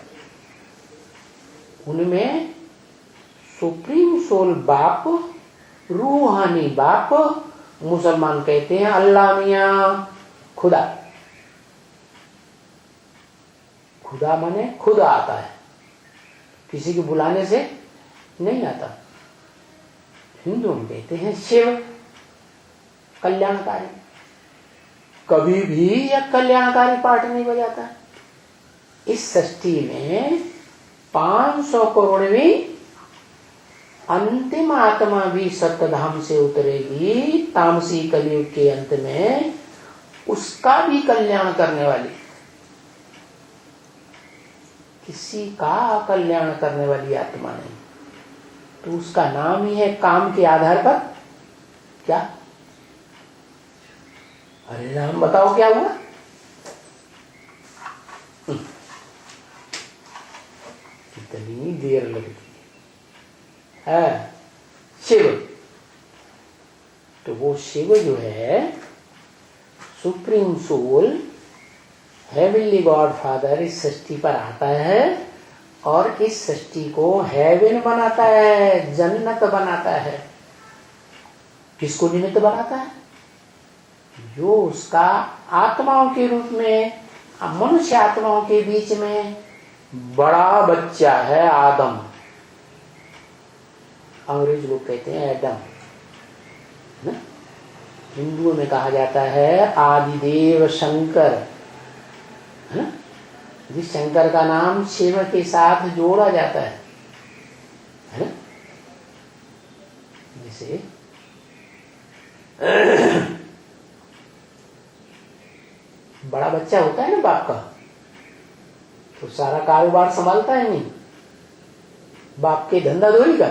उनमें सुप्रीम सोल बाप, रूहानी बाप, मुसलमान कहते हैं अल्लाह मियां, खुदा। खुदा माने खुद आता है, किसी के बुलाने से नहीं आता। हिंदू में कहते हैं शिव, कल्याणकारी। कभी भी यह कल्याणकारी पार्ट नहीं बजाता। इस सृष्टि में 500 करोड़वीं अंतिम आत्मा भी सप्तधाम से उतरेगी तामसी कलयुग के अंत में, उसका भी कल्याण करने वाली। किसी का कल्याण करने वाली आत्मा नहीं, तो उसका नाम ही है काम के आधार पर क्या? अरे राम, बताओ क्या हुआ? कितनी देर लगती है। शिव, तो वो शिव जो है supreme soul, heavenly god father, इस सृष्टि पर आता है और इस सृष्टि को हेवन बनाता है, जन्नत बनाता है। किसको निमित्त बनाता है? जो उसका आत्माओं के रूप में, मनुष्य आत्माओं के बीच में बड़ा बच्चा है, आदम। अंग्रेज लोग कहते हैं एडम, ना? हिंदुओं में कहा जाता है आदिदेव शंकर, है ना? जिस शंकर का नाम शिव के साथ जोड़ा जाता है ना? जैसे बड़ा बच्चा होता है ना बाप का, तो सारा कारोबार संभालता है नहीं, बाप के धंधा धोरी का।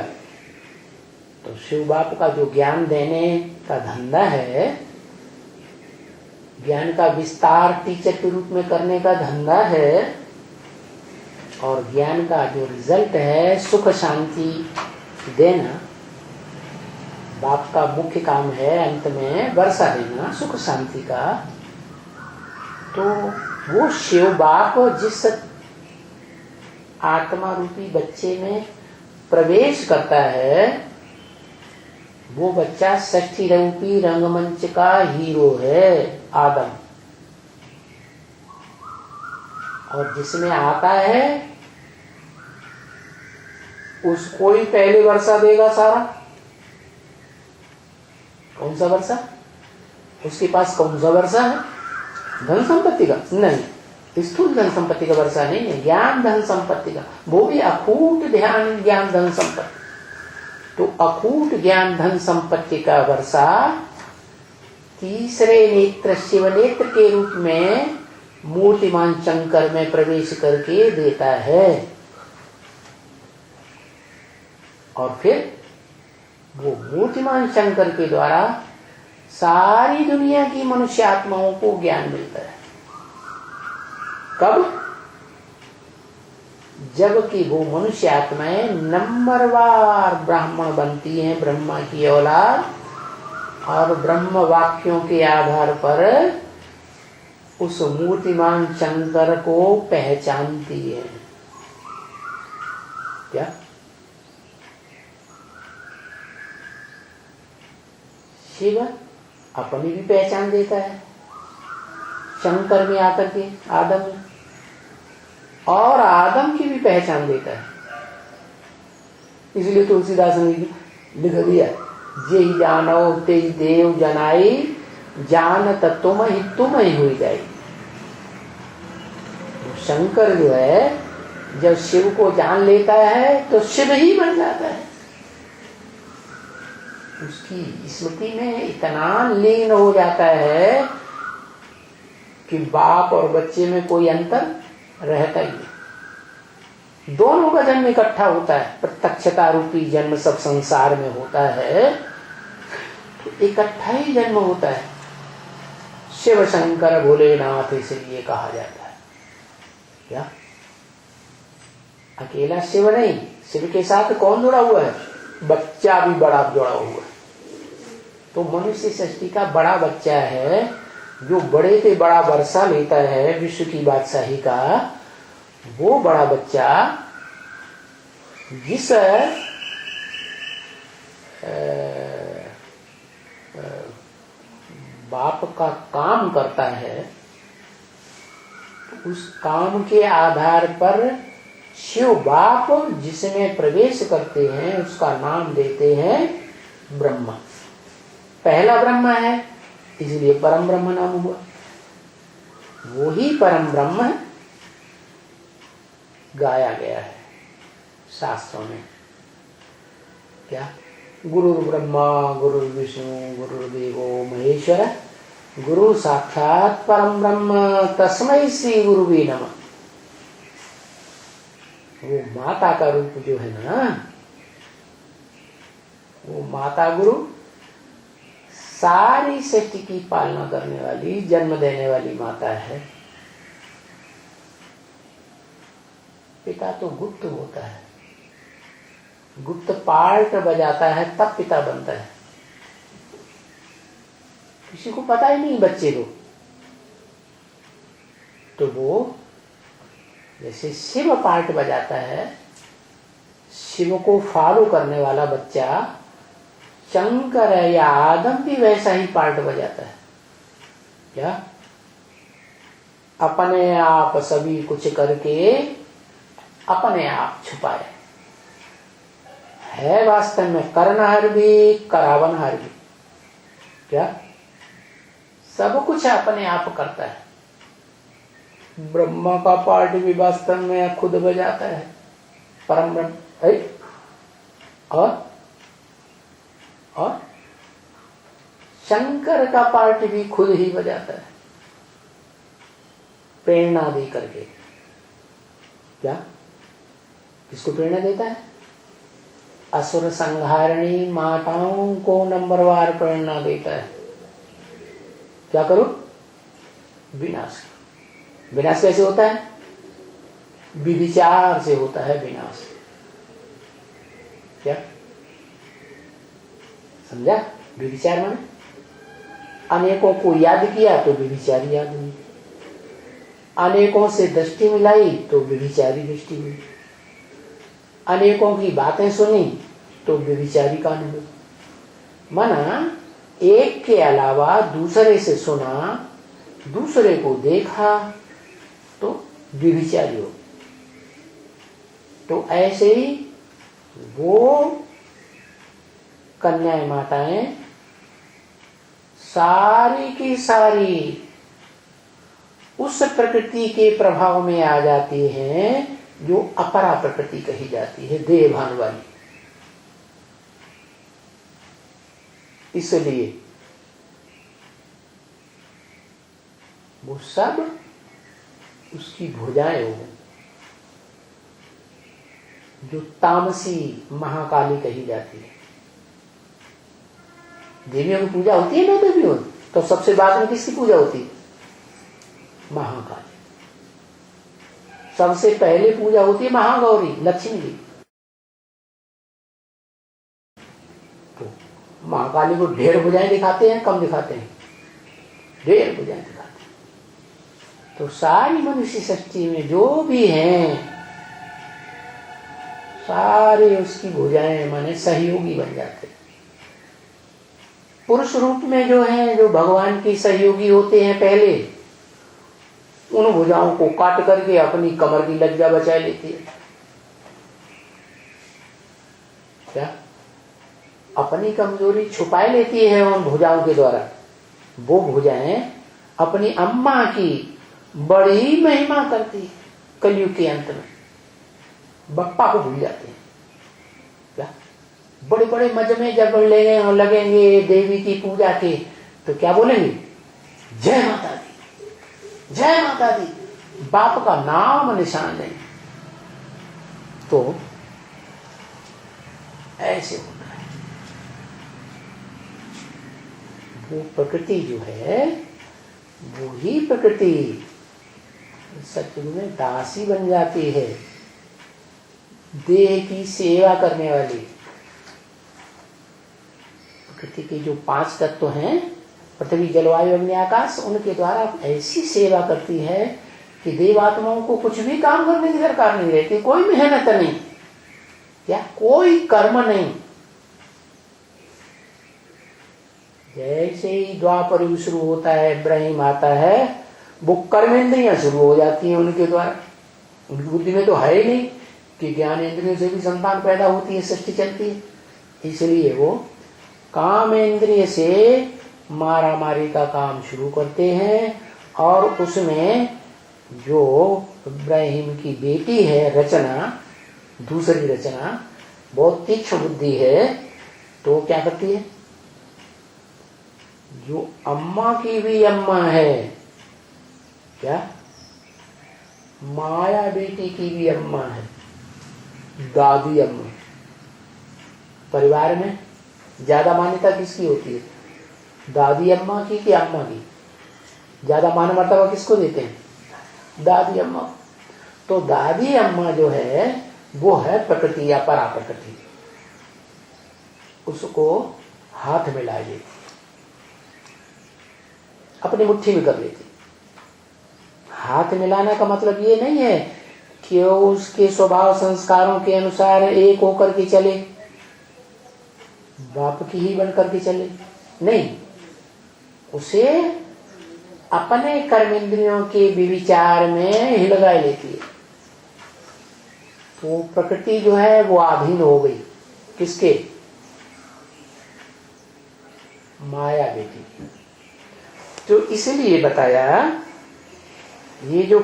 तो शिव बाप का जो ज्ञान देने का धंधा है, ज्ञान का विस्तार टीचर के रूप में करने का धंधा है, और ज्ञान का जो रिजल्ट है सुख शांति देना, बाप का मुख्य काम है अंत में वर्षा देना सुख शांति का। तो वो शिव बाप जिस आत्मा रूपी बच्चे में प्रवेश करता है, वो बच्चा षष्ठी रूपी रंगमंच का हीरो है, आदम। और जिसमें आता है उसको ही पहले वर्षा देगा सारा। कौन सा वर्षा? उसके पास कौन सा वर्षा है? धन संपत्ति का नहीं, स्थूल धन संपत्ति का वर्षा नहीं है, ज्ञान धन संपत्ति का, वो भी अखूट ध्यान ज्ञान धन संपत्ति। तो अखूट ज्ञान धन संपत्ति का वर्षा तीसरे नेत्र शिव नेत्र के रूप में मूर्तिमान शंकर में प्रवेश करके देता है। और फिर वो मूर्तिमान शंकर के द्वारा सारी दुनिया की मनुष्य आत्माओं को ज्ञान मिलता है। कब? जबकि वो मनुष्य आत्माएं नंबरवार ब्राह्मण बनती हैं, ब्रह्मा की औलाद, और ब्रह्म वाक्यों के आधार पर उस मूर्तिमान शंकर को पहचानती है। क्या शिव अपनी भी पहचान देता है शंकर में आकर के, आदम में, और आदम की भी पहचान देता है। इसलिए तुलसीदास ने लिख दिया, जे जानो ते देव जनाई, जानत तुम ही हुई जाई। शंकर जो है जब शिव को जान लेता है तो शिव ही बन जाता है। उसकी स्मृति में इतना लीन हो जाता है कि बाप और बच्चे में कोई अंतर रहता ही नहीं। दोनों का जन्म इकट्ठा होता है, प्रत्यक्षता रूपी जन्म सब संसार में होता है तो इकट्ठा ही जन्म होता है। शिव शंकर भोलेनाथ इसलिए कहा जाता है। क्या अकेला शिव नहीं, शिव के साथ कौन जुड़ा हुआ है? बच्चा भी बड़ा जुड़ा हुआ है। तो मनुष्य सृष्टि का बड़ा बच्चा है जो बड़े से बड़ा वर्षा लेता है विश्व की बादशाही का। वो बड़ा बच्चा जिस बाप का काम करता है तो उस काम के आधार पर शिव बाप जिसमें प्रवेश करते हैं उसका नाम देते हैं ब्रह्मा। पहला ब्रह्मा है इसलिए परम ब्रह्म नाम हुआ। वो ही परम ब्रह्म गाया गया है शास्त्रों में। क्या गुरु ब्रह्मा गुरु विष्णु गुरुदेवो महेश्वर गुरु साक्षात परम ब्रह्म तस्मै श्री गुरुवे नमः। वो माता का रूप जो है ना, वो माता गुरु सारी सृष्टि की पालना करने वाली, जन्म देने वाली माता है। पिता तो गुप्त होता है, गुप्त पार्ट बजाता है तब पिता बनता है। किसी को पता ही नहीं बच्चे को। तो वो जैसे शिव पार्ट बजाता है, शिव को फॉलो करने वाला बच्चा शंकर या आदम भी वैसा ही पार्ट बजाता है। क्या अपने आप सभी कुछ करके अपने आप छुपाए है। वास्तव में करनहार भी करावनहार भी। क्या सब कुछ अपने आप करता है। ब्रह्मा का पार्ट भी वास्तव में खुद बजाता है परम ब्रह्म है। और शंकर का पार्ट भी खुद ही बजाता है प्रेरणा दे करके। क्या किसको प्रेरणा देता है? असुर संहारणी माताओं को नंबरवार प्रेरणा देता है। क्या करो? विनाश। विनाश कैसे होता है? विचार से होता है विनाश। क्या समझा? विचार माने अनेकों को याद किया तो विचारी याद हुई, अनेकों से दृष्टि मिलाई तो विचारी दृष्टि हुई, अनेकों की बातें सुनी तो विचारी का अनुभव। माना एक के अलावा दूसरे से सुना, दूसरे को देखा तो विचारी हो। तो ऐसे ही वो कन्याएं माताएं सारी की सारी उस प्रकृति के प्रभाव में आ जाती हैं जो अपरा प्रकृति कही जाती है, देहभान वाली। इसलिए वो सब उसकी भुजाएं हो जो तामसी महाकाली कही जाती है। देवियों की पूजा होती है ना देवियों, तो सबसे बाद में किसकी पूजा होती है? महाकाली। सबसे पहले पूजा होती है महागौरी लक्ष्मी की। तो महाकाली को ढेर भुजाएं दिखाते हैं, कम दिखाते हैं? ढेर भुजाएं दिखाते हैं। तो सारी मनुष्य सृष्टि में जो भी हैं सारे उसकी भुजाएं माने सहयोगी बन जाते। पुरुष रूप में जो है, जो भगवान की सहयोगी होते हैं, पहले उन भुजाओं को काट करके अपनी कमर की लज्जा बचा लेती है। क्या अपनी कमजोरी छुपा लेती है उन भुजाओं के द्वारा। वो भुजाएं अपनी अम्मा की बड़ी महिमा करती है। कलयुग के अंत में बप्पा को भूल जाते हैं। क्या बड़े बड़े मजमे जब लगेंगे देवी की पूजा के, तो क्या बोलेंगे? जय माता दी, जय माता दी। बाप का नाम निशान नहीं। तो ऐसे होता है। वो प्रकृति जो है, वो ही प्रकृति सचमुच में दासी बन जाती है, देह की सेवा करने वाली। प्रकृति के जो 5 तत्व हैं, पृथ्वी जलवायु अग्नि आकाश, उनके द्वारा ऐसी सेवा करती है कि देवात्माओं को कुछ भी काम करने की दरकार नहीं रहती। कोई मेहनत नहीं, क्या कोई कर्म नहीं। जैसे ही द्वापर युग शुरू होता है, इब्राहिम आता है, वो कर्मेंद्रियां शुरू हो जाती हैं उनके द्वारा। उनकी बुद्धि में तो है ही नहीं कि ज्ञान इंद्रियों से भी संतान पैदा होती है, सृष्टि चलती है। इसलिए वो कामेंद्रिय से मारा मारी का काम शुरू करते हैं। और उसमें जो इब्राहिम की बेटी है रचना, दूसरी रचना, बहुत तीक्ष्ण बुद्धि है, तो क्या करती है? जो अम्मा की भी अम्मा है, क्या माया बेटी की भी अम्मा है, दादी अम्मा। परिवार में ज्यादा मान्यता किसकी होती है? दादी अम्मा की कि अम्मा की? ज्यादा मान मर्तबा किसको देते हैं? दादी अम्मा। तो दादी अम्मा जो है वो है प्रकृति या परा प्रकृति। उसको हाथ में ला लेती, अपनी मुट्ठी में कर लेती। हाथ मिलाना का मतलब ये नहीं है कि उसके स्वभाव संस्कारों के अनुसार एक होकर के चले, बाप की ही बन करके चले, नहीं। उसे अपने कर्मेंद्रियों के विचार में हिलगाए लेती है। तो प्रकृति जो है वो अधीन हो गई किसके? माया बेटी। तो इसलिए बताया ये जो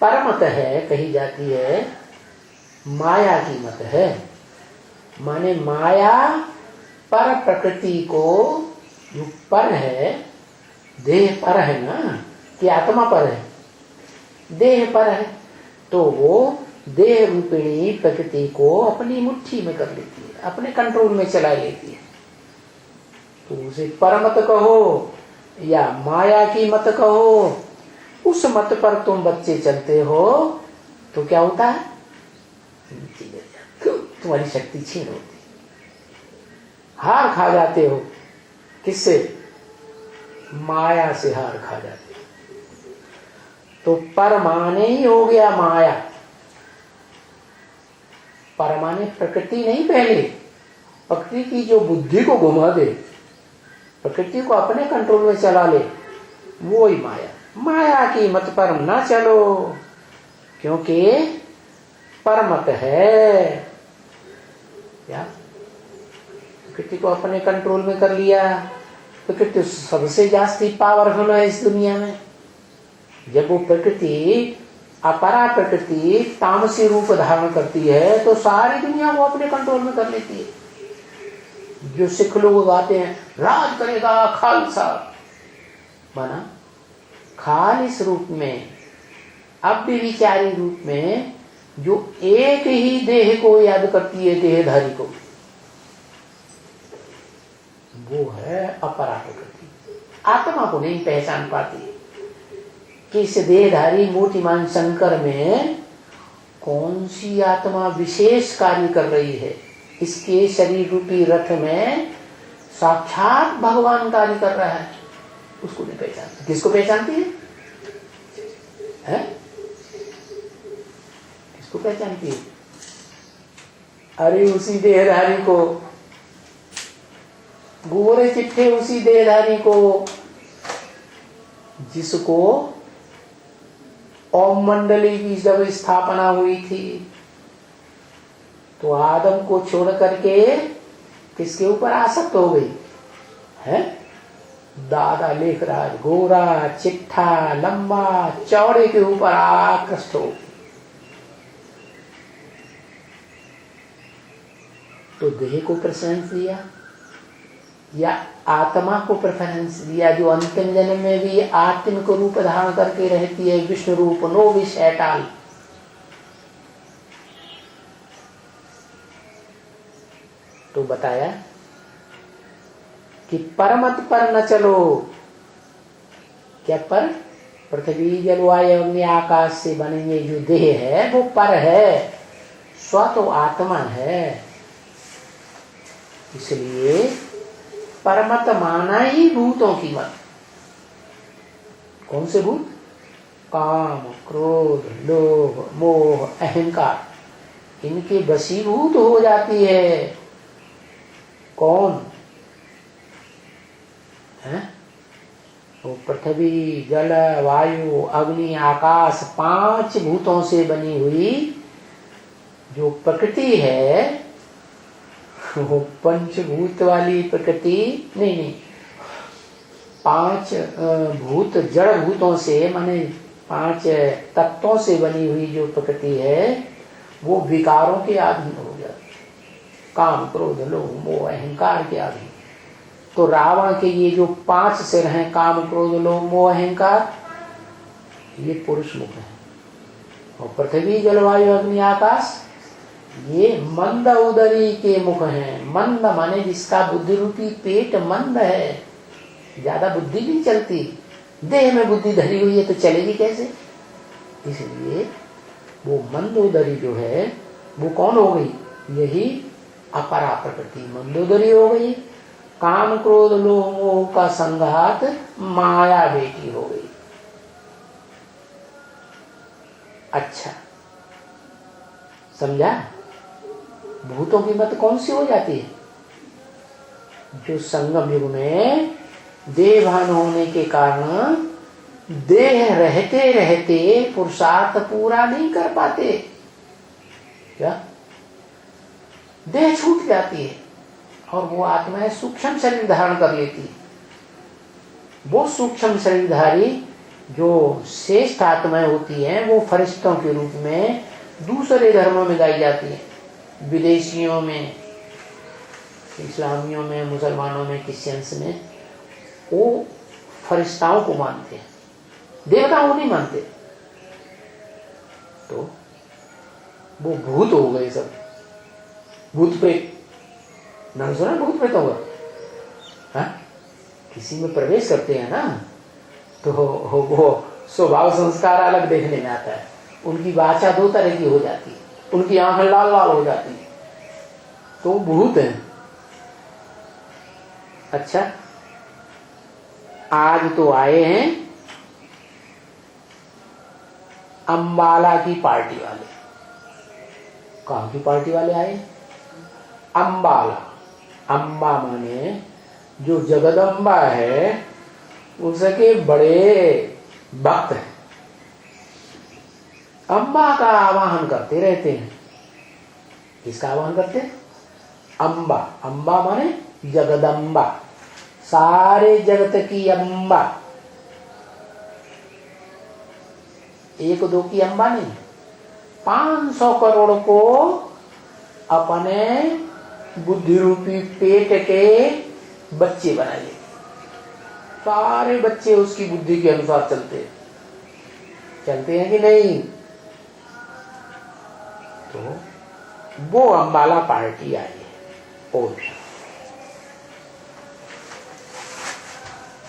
परमत है कही जाती है, माया की मत है। माने माया पर प्रकृति को, जो पर है, देह पर है ना, कि आत्मा पर है? देह पर है। तो वो देह रूपिणी प्रकृति को अपनी मुट्ठी में कर लेती है, अपने कंट्रोल में चला लेती है। तो उसे परमत कहो या माया की मत कहो, उस मत पर तुम बच्चे चलते हो तो क्या होता है? तुम्हारी शक्ति छीन होती, हार खा जाते हो। किससे? माया से हार खा जाते हो। तो परमाने ही हो गया माया। परमाने प्रकृति नहीं, पहले प्रकृति की जो बुद्धि को घुमा दे, प्रकृति को अपने कंट्रोल में चला ले, वो ही माया। माया की मत पर ना चलो, क्योंकि परमत है। क्या प्रकृति को अपने कंट्रोल में कर लिया? प्रकृति सबसे जास्ती पावरफुल है इस दुनिया में। जब वो प्रकृति, अपरा प्रकृति तामसी रूप धारण करती है तो सारी दुनिया वो अपने कंट्रोल में कर लेती है। जो सिख लोग आते हैं, राज करेगा खालसा, माना खालिस रूप में, अव्यभिचारी रूप में, जो एक ही देह को याद करती है, देहधारी को, वो है अपरा प्रकृति। आत्मा को नहीं पहचान पाती कि इस देहधारी मूर्तिमान शंकर में कौन सी आत्मा विशेष कार्य कर रही है। इसके शरीर रूपी रथ में साक्षात भगवान कार्य कर रहा है, उसको नहीं पहचानती। किसको पहचानती है? किसको पहचानती है? अरे उसी देहधारी को, गोरे चिट्ठे उसी देहधारी को जिसको ओम मंडली की जब स्थापना हुई थी तो आदम को छोड़ करके किसके ऊपर आसक्त हो गई है? दादा लिख रहा है, गोरा चिट्ठा लंबा चौड़े के ऊपर आकृष्ट हो। तो देह को प्रेफरेंस दिया या आत्मा को प्रेफरेंस दिया, जो अंतिम जन्म में भी आत्मिक रूप धारण करके रहती है, विष्णु रूप, नो विष एट ऑल। तो बताया कि परमत पर न चलो। क्या पर? पृथ्वी जल वायु अग्नि आकाश से बनेंगे जो देह है वो पर है, स्व तो आत्मा है। इसलिए परमत माना ही भूतों की मत। कौन से भूत? काम, क्रोध, लोभ, मोह, अहंकार, इनके वशीभूत हो जाती है। कौन है? वो पृथ्वी जल वायु अग्नि आकाश 5 भूतों से बनी हुई जो प्रकृति है, वो पंचभूत वाली प्रकृति नहीं, 5 भूत जड़ भूतों से, माने 5 तत्वों से बनी हुई जो प्रकृति है वो विकारों के अधीन हो जाती, काम क्रोध लोभ मोह अहंकार के अधीन। तो रावण के ये जो 5 सिर हैं, काम क्रोध लोभ मोह अहंकार, ये पुरुष मुख है। और पृथ्वी जलवायु अग्नि आकाश, ये मंद उदरी के मुख हैं। मंद माने जिसका बुद्धि रूपी पेट मंद है, ज्यादा बुद्धि नहीं चलती। देह में बुद्धि धरी हुई है तो चलेगी कैसे? इसलिए वो मंद उदरी जो है वो कौन हो गई? यही अपरा प्रकृति मंद उदरी हो गई। काम क्रोध लोभ मोह का संघात माया बेटी हो गई। अच्छा समझा? भूतों की मत कौन सी हो जाती है? जो संगम युग में देहभान होने के कारण देह रहते रहते पुरुषार्थ पूरा नहीं कर पाते। क्या? देह छूट जाती है और वो आत्माएं सूक्ष्म शरीर धारण कर लेती है। वो सूक्ष्म शरीरधारी जो श्रेष्ठ आत्माएं होती हैं वो फरिश्तों के रूप में दूसरे धर्मों में गाई जाती है। विदेशियों में, इस्लामियों में, मुसलमानों में, क्रिश्चियंस में वो फरिश्ताओं को मानते हैं, देवताओं को नहीं मानते। तो वो भूत हो गए सब, भूत प्रेत। नाम सुना भूत प्रेतों का? किसी में प्रवेश करते हैं ना तो वो स्वभाव संस्कार अलग देखने में आता है। उनकी वाचा 2 तरह की हो जाती है, उनकी आंखें लाल लाल हो जाती है, तो भूत है। अच्छा, आज तो आए हैं अंबाला की पार्टी वाले। कहाँ की पार्टी वाले आए? अंबाला। अंबा माने जो जगदम्बा है उसके बड़े भक्त हैं, अम्बा का आवाहन करते रहते हैं। किसका आवाहन करते हैं? अम्बा। अम्बा माने जगदम्बा, सारे जगत की अम्बा। 1-2 की अम्बा नहीं, 500 करोड़ को अपने बुद्धि रूपी पेट के बच्चे बनाइए। सारे बच्चे उसकी बुद्धि के अनुसार चलते हैं कि नहीं? तो वो अंबाला पार्टी आई है। और